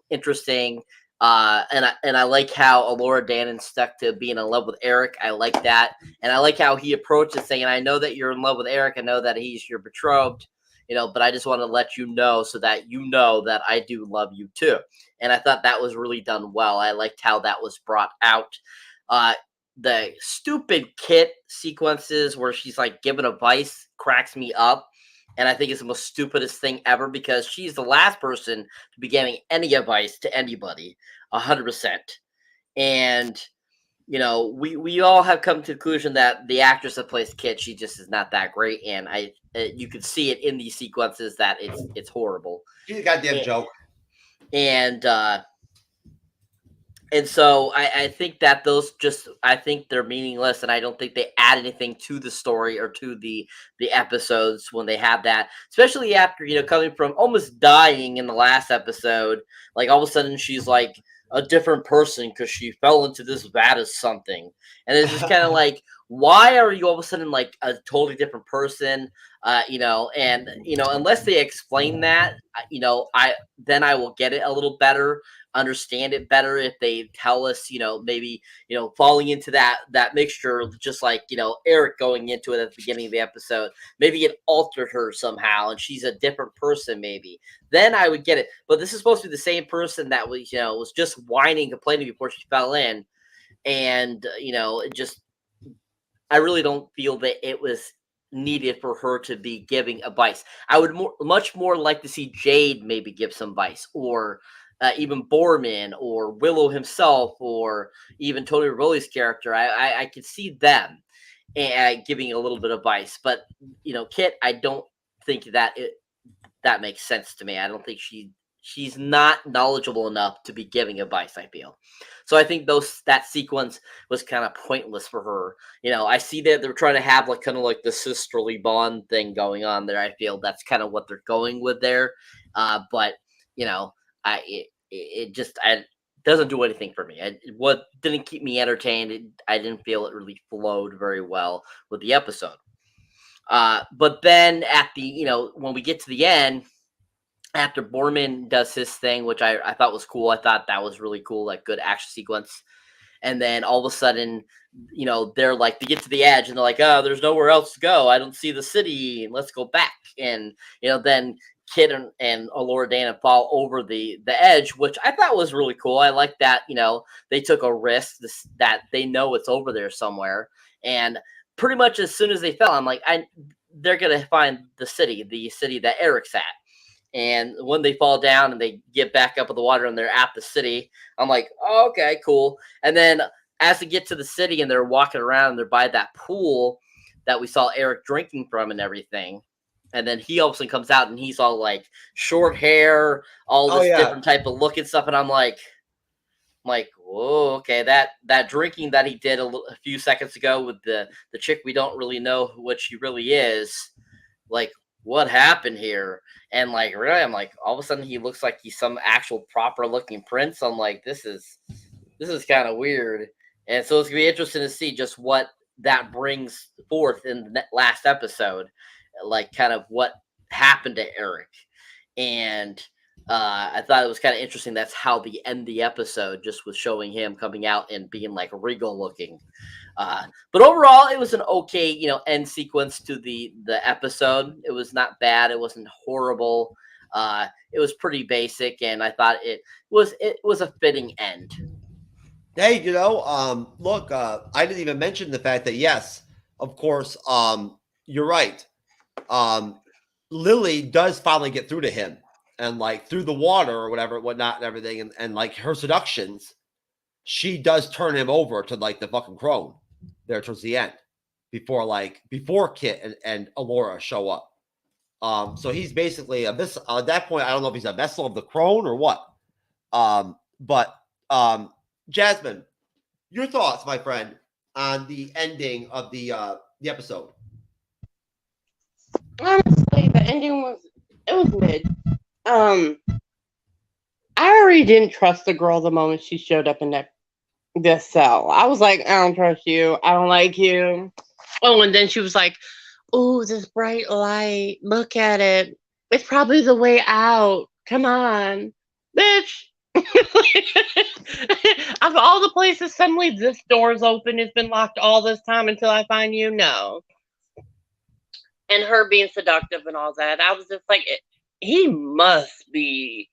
interesting. And I like how Allura Dannon stuck to being in love with Eric. I like that. And I like how he approached it saying, I know that you're in love with Eric. I know that he's your betrothed, but I just want to let you know so that you know that I do love you too. And I thought that was really done well. I liked how that was brought out. The stupid Kit sequences where she's like giving advice cracks me up. And I think it's the most stupidest thing ever because she's the last person to be giving any advice to anybody, 100%. And, we all have come to the conclusion that the actress that plays Kit, she just is not that great. And you could see it in these sequences that it's horrible. She's a goddamn joke. And so I think that I think they're meaningless, and I don't think they add anything to the story or to the episodes when they have that, especially after, coming from almost dying in the last episode, like all of a sudden she's like a different person because she fell into this vat of something. And it's just kind of like, why are you all of a sudden like a totally different person? Unless they explain that, then I will get it a little better, understand it better if they tell us, maybe, falling into that mixture, just like, Eric going into it at the beginning of the episode, maybe it altered her somehow and she's a different person, maybe. Then I would get it. But this is supposed to be the same person that was, was just whining, complaining before she fell in. And, I really don't feel that it was needed for her to be giving advice. I would much more like to see Jade maybe give some advice, or even Borman or Willow himself, or even Tony Rivoli's character. I could see them giving a little bit of advice. But, Kit, I don't think that that makes sense to me. I don't think she's not knowledgeable enough to be giving advice, I feel. So I think that sequence was kind of pointless for her. I see that they're trying to have like kind of like the sisterly bond thing going on there. I feel that's kind of what they're going with there. But it just doesn't do anything for me. What didn't keep me entertained. I didn't feel it really flowed very well with the episode. But then at the when we get to the end, after Borman does his thing, which I thought was cool. I thought that was really cool, like good action sequence. And then all of a sudden, they're like, they get to the edge and they're like, oh, there's nowhere else to go. I don't see the city. Let's go back. And, then Kit and Allura Dana fall over the edge, which I thought was really cool. I like that, they took a risk that they know it's over there somewhere. And pretty much as soon as they fell, I'm like, they're going to find the city that Eric's at. And when they fall down and they get back up in the water and they're at the city, I'm like, oh, okay, cool. And then as they get to the city and they're walking around and they're by that pool that we saw Eric drinking from and everything. And then he all of a sudden comes out and he's all like short hair, all this different type of look and stuff. And I'm like, whoa, okay, that drinking that he did a few seconds ago with the chick we don't really know what she really is, like, what happened here? And like, really, I'm like, all of a sudden he looks like he's some actual proper looking prince. I'm like, this is kind of weird. And so it's gonna be interesting to see just what that brings forth in the last episode, like kind of what happened to Eric. And I thought it was kind of interesting. That's how the end the episode just was showing him coming out and being like regal looking. But overall, it was an okay, end sequence to the episode. It was not bad. It wasn't horrible. It was pretty basic, and I thought it was a fitting end. Hey, look, I didn't even mention the fact that yes, of course, you're right. Lily does finally get through to him, and like through the water or whatnot, and everything, and like her seductions, she does turn him over to like the fucking crone there towards the end, before Kit and Allura show up. So he's basically at that point, I don't know if he's a vessel of the crone or what. But Jasmine, your thoughts, my friend, on the ending of the episode? Honestly, the ending was mid. I already didn't trust the girl the moment she showed up in this cell. I was like, I don't trust you. I don't like you. Oh, and then she was like, oh, this bright light. Look at it. It's probably the way out. Come on, bitch. Of all the places, suddenly this door's open. It's been locked all this time until I find you. No. And her being seductive and all that. I was just like, he must be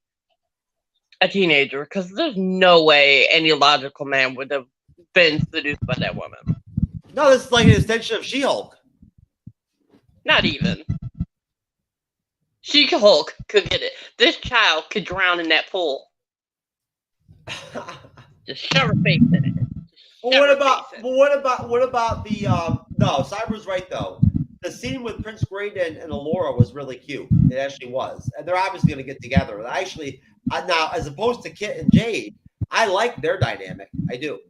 a teenager, because there's no way any logical man would have been seduced by that woman. No, this is like an extension of She-Hulk. Not even. She-Hulk could get it. This child could drown in that pool. Just shove her face in it. What about the no, Cyber's right though. The scene with Prince Graydon and Allura was really cute. It actually was. And they're obviously going to get together. And actually, now, as opposed to Kit and Jade, I like their dynamic. I do.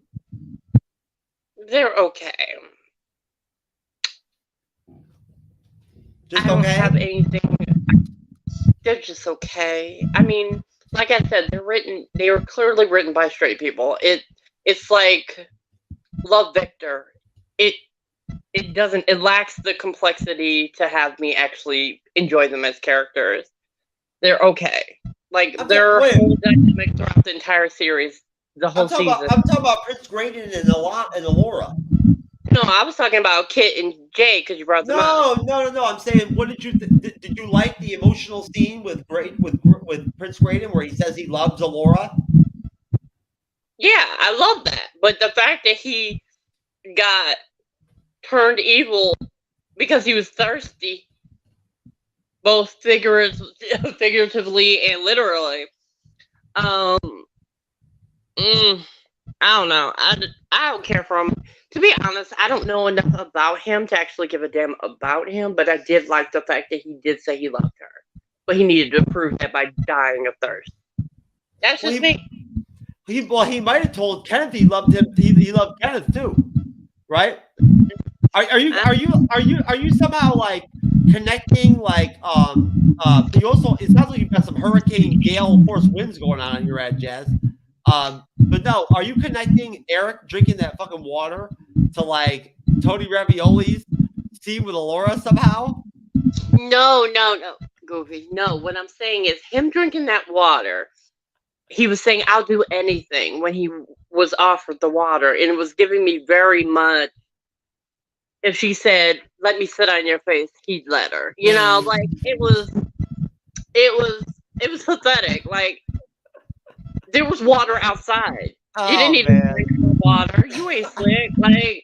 They're okay. Just I don't okay? have anything. They're just okay. I mean, like I said, they were clearly written by straight people. It's like Love Victor. It lacks the complexity to have me actually enjoy them as characters. They're okay. Like, they're whole dynamic throughout the entire series, the whole season. I'm talking about Prince Graydon and Allura. No, I was talking about Kit and Jay, because you brought them up. No. I'm saying, what did you did you like the emotional scene with Prince Graydon where he says he loves Allura? Yeah, I love that. But the fact that he got turned evil because he was thirsty, both figuratively and literally. I don't know. I don't care for him. To be honest, I don't know enough about him to actually give a damn about him, but I did like the fact that he did say he loved her. But he needed to prove that by dying of thirst. That's just me. He might have told Kenneth he loved him. He loved Kenneth too, right? Are you somehow like connecting like you also it sounds like you've got some hurricane gale force winds going on your end, Jazz. But no, are you connecting Eric drinking that fucking water to like Tony Ravioli's scene with Alora somehow? No, Goofy. No, what I'm saying is him drinking that water. He was saying, "I'll do anything" when he was offered the water, and it was giving me very much. If she said, "Let me sit on your face," he'd let her. You know, like it was pathetic. Like there was water outside. You didn't even drink the water. You ain't slick. Like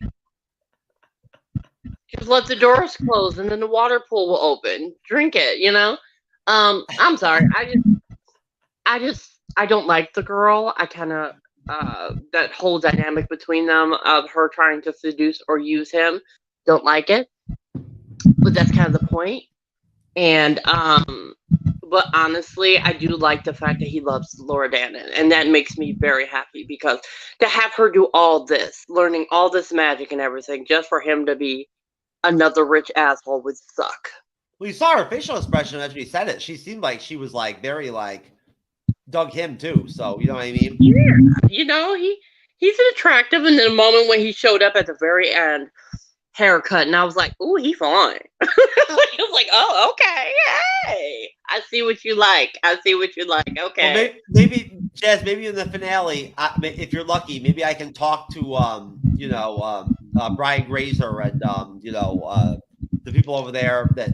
just let the doors close and then the water pool will open. Drink it. You know. I'm sorry. I don't like the girl. I kind of that whole dynamic between them of her trying to seduce or use him. Don't like it. But that's kind of the point. And but honestly, I do like the fact that he loves Laura Dannon, and that makes me very happy because to have her do all this, learning all this magic and everything, just for him to be another rich asshole would suck. Well, you saw her facial expression as she said it. She seemed like she was like very like dug him too. So you know what I mean? Yeah, you know he's attractive, and then the moment when he showed up at the very end, haircut, and I was like, "Ooh, he fine." I was like, "Oh, okay, hey, I see what you like. I see what you like." Okay, well, maybe Jazz, maybe in the finale, if you're lucky, maybe I can talk to Brian Grazer and the people over there that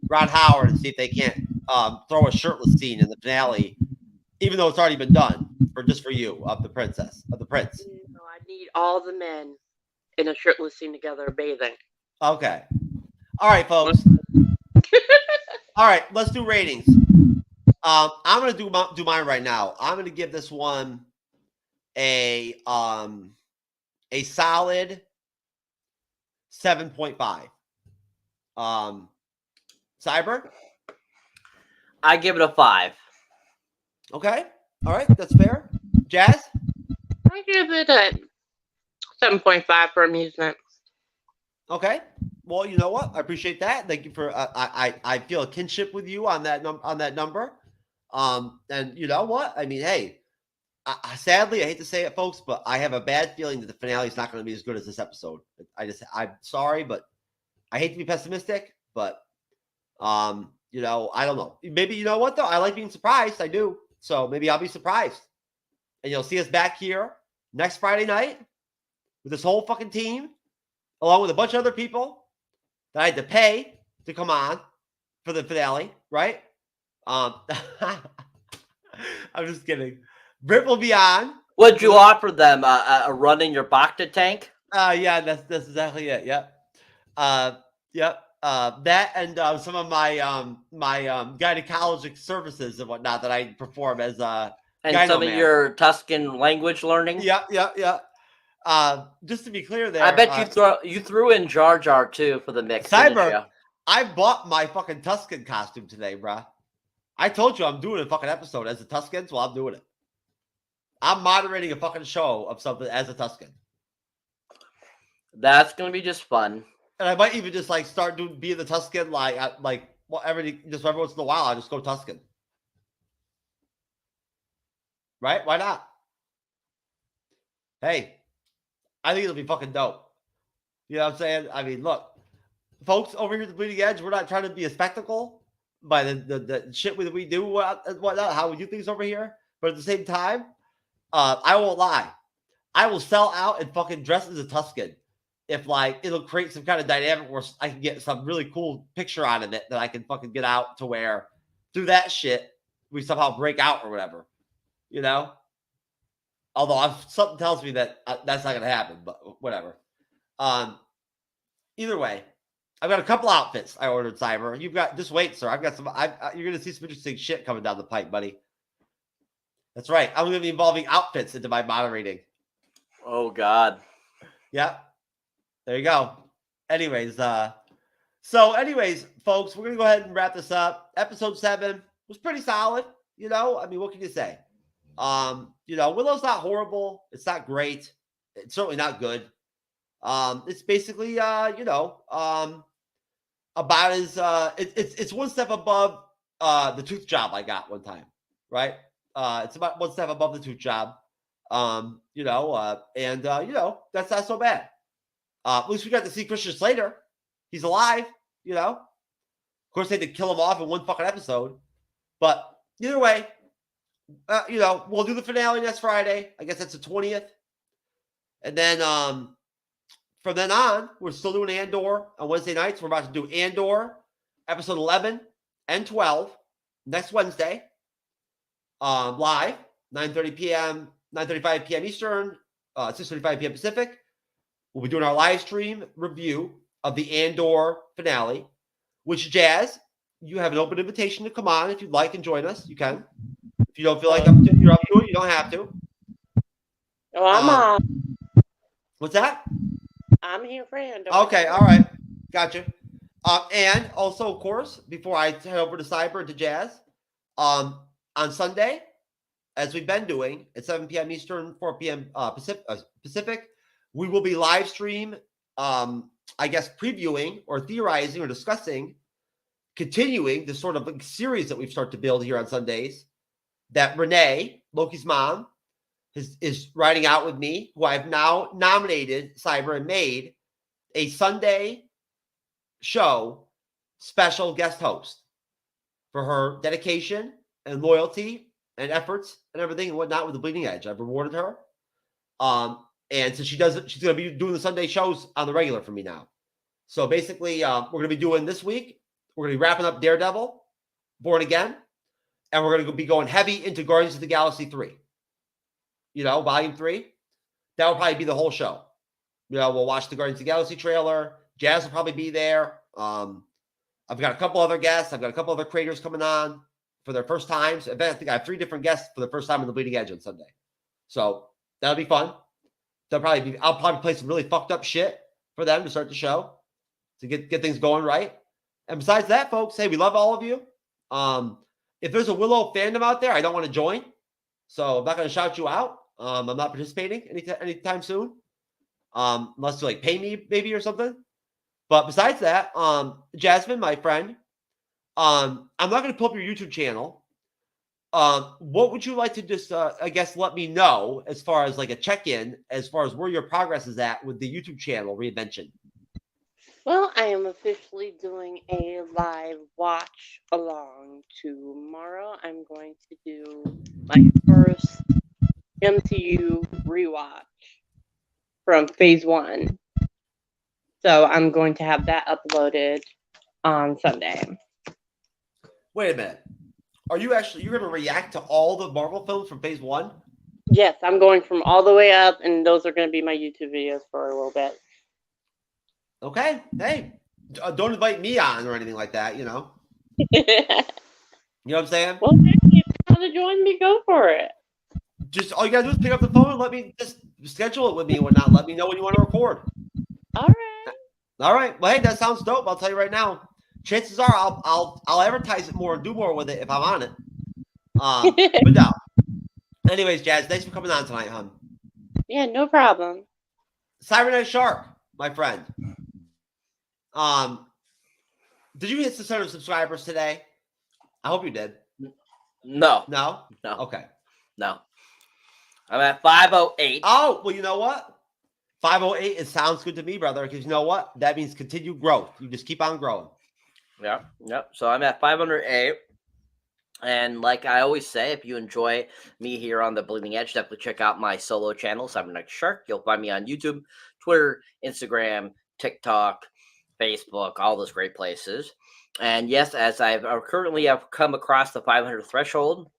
Ron Howard and see if they can't throw a shirtless scene in the finale, even though it's already been done for you of the prince. I need all the men in a shirtless scene together bathing. Okay. All right, folks. All right, let's do ratings. I'm gonna do mine right now. I'm gonna give this one a solid 7.5. Cyber? I give it a 5. Okay. All right, that's fair. Jazz? I give it a 7.5 for amusement. Okay. Well, you know what? I appreciate that. Thank you for. I feel a kinship with you on that number. And you know what? I mean, hey. Sadly, I hate to say it, folks, but I have a bad feeling that the finale is not going to be as good as this episode. I'm sorry, but I hate to be pessimistic, but I don't know. Maybe you know what though? I like being surprised. I do. So maybe I'll be surprised, and you'll see us back here next Friday night with this whole fucking team, along with a bunch of other people that I had to pay to come on for the finale, right? I'm just kidding. Britt will be on. What'd you offer them? A run in your Bacta tank? Yeah, that's exactly it. Yep. Yep. That and some of my gynecologic services and whatnot that I perform as and some of your Tuscan language learning. Yeah. Just to be clear, there. I bet you threw in Jar Jar too for the mix. Cyber. I bought my fucking Tuscan costume today, bruh. I told you I'm doing a fucking episode as a Tuscan, so I'm doing it. I'm moderating a fucking show of something as a Tuscan. That's gonna be just fun. And I might even just like start being the Tuscan, every once in a while I just go Tuscan. Right? Why not? Hey, I think it'll be fucking dope. You know what I'm saying? I mean, look, folks over here at the Bleeding Edge, we're not trying to be a spectacle by the shit that we do and whatnot, how we do things over here. But at the same time, I won't lie. I will sell out and fucking dress as a Tuscan if it'll create some kind of dynamic where I can get some really cool picture out of it that I can fucking get out to where through that shit we somehow break out or whatever, you know. Although something tells me that that's not gonna happen, but whatever. Either way, I've got a couple outfits I ordered, Cyber. You've got just wait, sir. I've got some. You're gonna see some interesting shit coming down the pipe, buddy. That's right. I'm going to be involving outfits into my moderating. Oh, God. Yeah. There you go. Anyways, folks, we're going to go ahead and wrap this up. Episode 7 was pretty solid. You know, I mean, what can you say? Willow's not horrible. It's not great. It's certainly not good. It's basically, about as it's one step above the tooth job I got one time, right? It's about one step above the tooth job. And that's not so bad. At least we got to see Christian Slater. He's alive, Of course, they had to kill him off in one fucking episode. But either way, we'll do the finale next Friday. I guess that's the 20th. And then from then on, we're still doing Andor on Wednesday nights. We're about to do Andor, episode 11 and 12 next Wednesday. Live, 9:30 p.m., 9:35 p.m. Eastern, 6:35 p.m. Pacific. We'll be doing our live stream review of the Andor finale, which, Jazz, you have an open invitation to come on if you'd like and join us. You can. If you don't feel like you're up to it, you don't have to. Oh, I'm on. What's that? I'm here for Andor. Okay, all right. Gotcha. And also, of course, before I head over to Cyber and to Jazz, on Sunday, as we've been doing at 7 p.m. Eastern, 4 p.m. Pacific, we will be live stream, previewing or theorizing or discussing, continuing the sort of series that we've started to build here on Sundays that Renee, Loki's mom, is writing out with me, who I've now nominated, Cyber, and made a Sunday show special guest host for her dedication and loyalty and efforts and everything and whatnot with the Bleeding Edge. I've rewarded her. And so she's going to be doing the Sunday shows on the regular for me now. So basically, we're going to be doing this week, we're going to be wrapping up Daredevil, Born Again, and we're going to be going heavy into Guardians of the Galaxy 3. Volume 3. That will probably be the whole show. We'll watch the Guardians of the Galaxy trailer. Jazz will probably be there. I've got a couple other guests. I've got a couple other creators coming on for their first times. I think I have 3 different guests for the first time in the Bleeding Edge on Sunday. So that'll be fun. I'll probably play some really fucked up shit for them to start the show to get things going right. And besides that, folks, hey, we love all of you. If there's a Willow fandom out there, I don't want to join. So I'm not going to shout you out. I'm not participating anytime soon. Unless you pay me maybe or something. But besides that, Jasmine, my friend, I'm not going to pull up your YouTube channel. What would you like to just, let me know as far as a check-in, as far as where your progress is at with the YouTube channel reinvention? Well, I am officially doing a live watch along tomorrow. I'm going to do my first MCU rewatch from Phase 1. So I'm going to have that uploaded on Sunday. Wait a minute. Are you you're going to react to all the Marvel films from Phase 1? Yes, I'm going from all the way up, and those are going to be my YouTube videos for a little bit. Okay. Hey, don't invite me on or anything like that, You know what I'm saying? Well, if you want to join me, go for it. Just all you got to do is pick up the phone and let me just schedule it with me and whatnot. Let me know when you want to record. All right. All right. Well, hey, that sounds dope. I'll tell you right now. Chances are I'll advertise it more and do more with it if I'm on it. But no. Anyways, Jazz, thanks for coming on tonight, hon. Yeah, no problem. Cyberneticshark, my friend. Did you hit 600 subscribers today? I hope you did. No. No? No. Okay. No. I'm at 508. Oh, well, you know what? 508, it sounds good to me, brother, because you know what? That means continued growth. You just keep on growing. Yep. So I'm at 508. And like I always say, if you enjoy me here on the Bleeding Edge, definitely check out my solo channel, Cyberneticshark. You'll find me on YouTube, Twitter, Instagram, TikTok, Facebook, all those great places. And yes, as I've currently have come across the 500 threshold,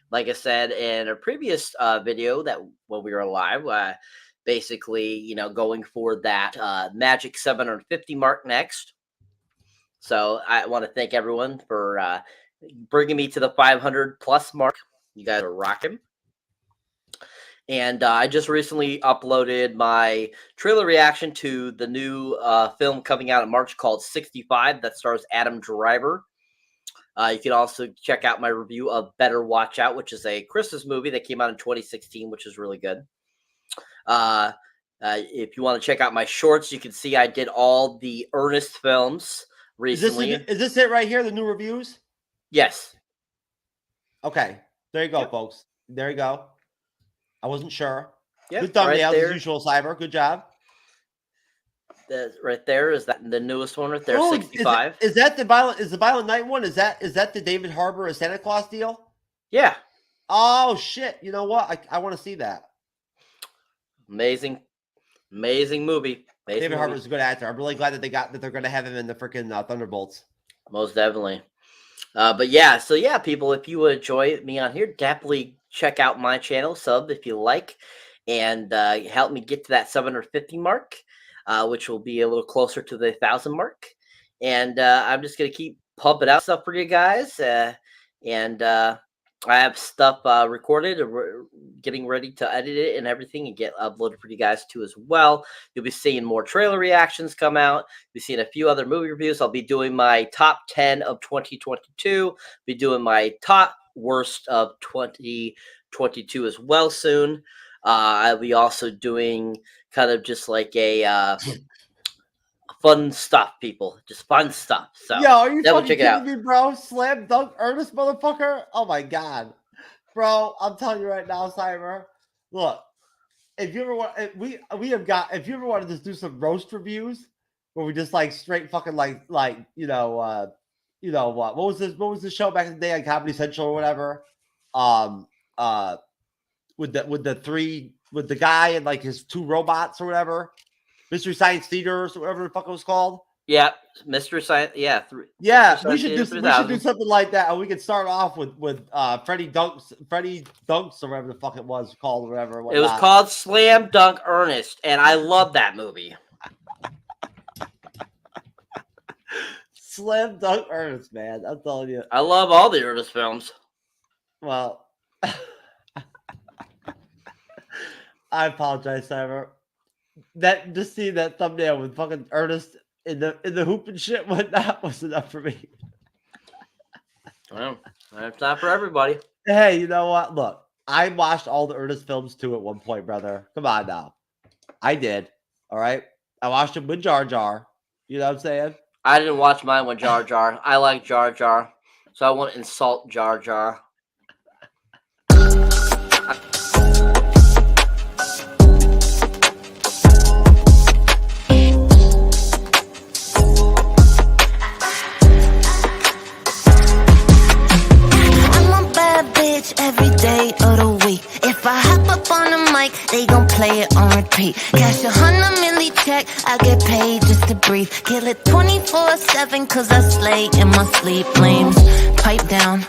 like I said in a previous video that when we were live, basically, going for that magic 750 mark next. So I want to thank everyone for bringing me to the 500 plus mark. You guys are rocking. And I just recently uploaded my trailer reaction to the new film coming out in March called 65 that stars Adam Driver. You can also check out my review of Better Watch Out, which is a Christmas movie that came out in 2016, which is really good. If you want to check out my shorts, you can see I did all the Ernest films recently. Is this it right here? The new reviews? Yes. Okay. There you go, Yep. folks. There you go. I wasn't sure. Yep, Good thumbnails right there. as usual, Cyber. Good job. That right there is that the newest one right there, Oh, 65. Is that the Violent Night one? Is that the David Harbour as Santa Claus deal? Yeah. Oh shit! You know what? I want to see that. Amazing movie. David Harbour is a good actor. I'm really glad that they're going to have him in the freaking Thunderbolts. Most definitely. But yeah, so yeah, people, if you enjoy me on here, definitely check out my channel, sub if you like, and help me get to that 750 mark, which will be a little closer to the 1,000 mark. And I'm just gonna keep pumping out stuff for you guys, and I have stuff recorded, getting ready to edit it and everything and get uploaded for you guys too as well. You'll be seeing more trailer reactions come out. You'll be seeing a few other movie reviews. I'll be doing my top 10 of 2022. Be doing my top worst of 2022 as well soon. I'll be also doing kind of just like a fun stuff, people. Just fun stuff. So yo, are you fucking check it out. kidding me, bro? Slam dunk Ernest, motherfucker! Oh my god, bro! I'm telling you right now, Cyber. Look, if you ever want, if you ever wanted to do some roast reviews where we just like straight fucking like what was this? What was the show back in the day on Comedy Central or whatever? With the guy and like his two robots or whatever. Mystery Science Theater or whatever the fuck it was called. Yeah, Mystery Science. Yeah, we should do something like that, and we could start off with Freddie Dunks or whatever the fuck it was called, or whatever. It was called Slam Dunk Ernest, and I love that movie. Slam Dunk Ernest, man. I'm telling you, I love all the Ernest films. Well, I apologize, Cyber. That just seeing that thumbnail with fucking Ernest in the hoop and shit whatnot was enough for me. Well, it's not for everybody. Hey, you know what? Look, I watched all the Ernest films too at one point, brother. Come on now. I did. All right. I watched them with Jar Jar. You know what I'm saying? I didn't watch mine with Jar Jar. I like Jar Jar, so I won't insult Jar Jar. Every day of the week. If I hop up on the mic, they gon' play it on repeat. Cash 100 milli check, I get paid just to breathe. Kill it 24/7, cause I slay in my sleep. Flames, pipe down.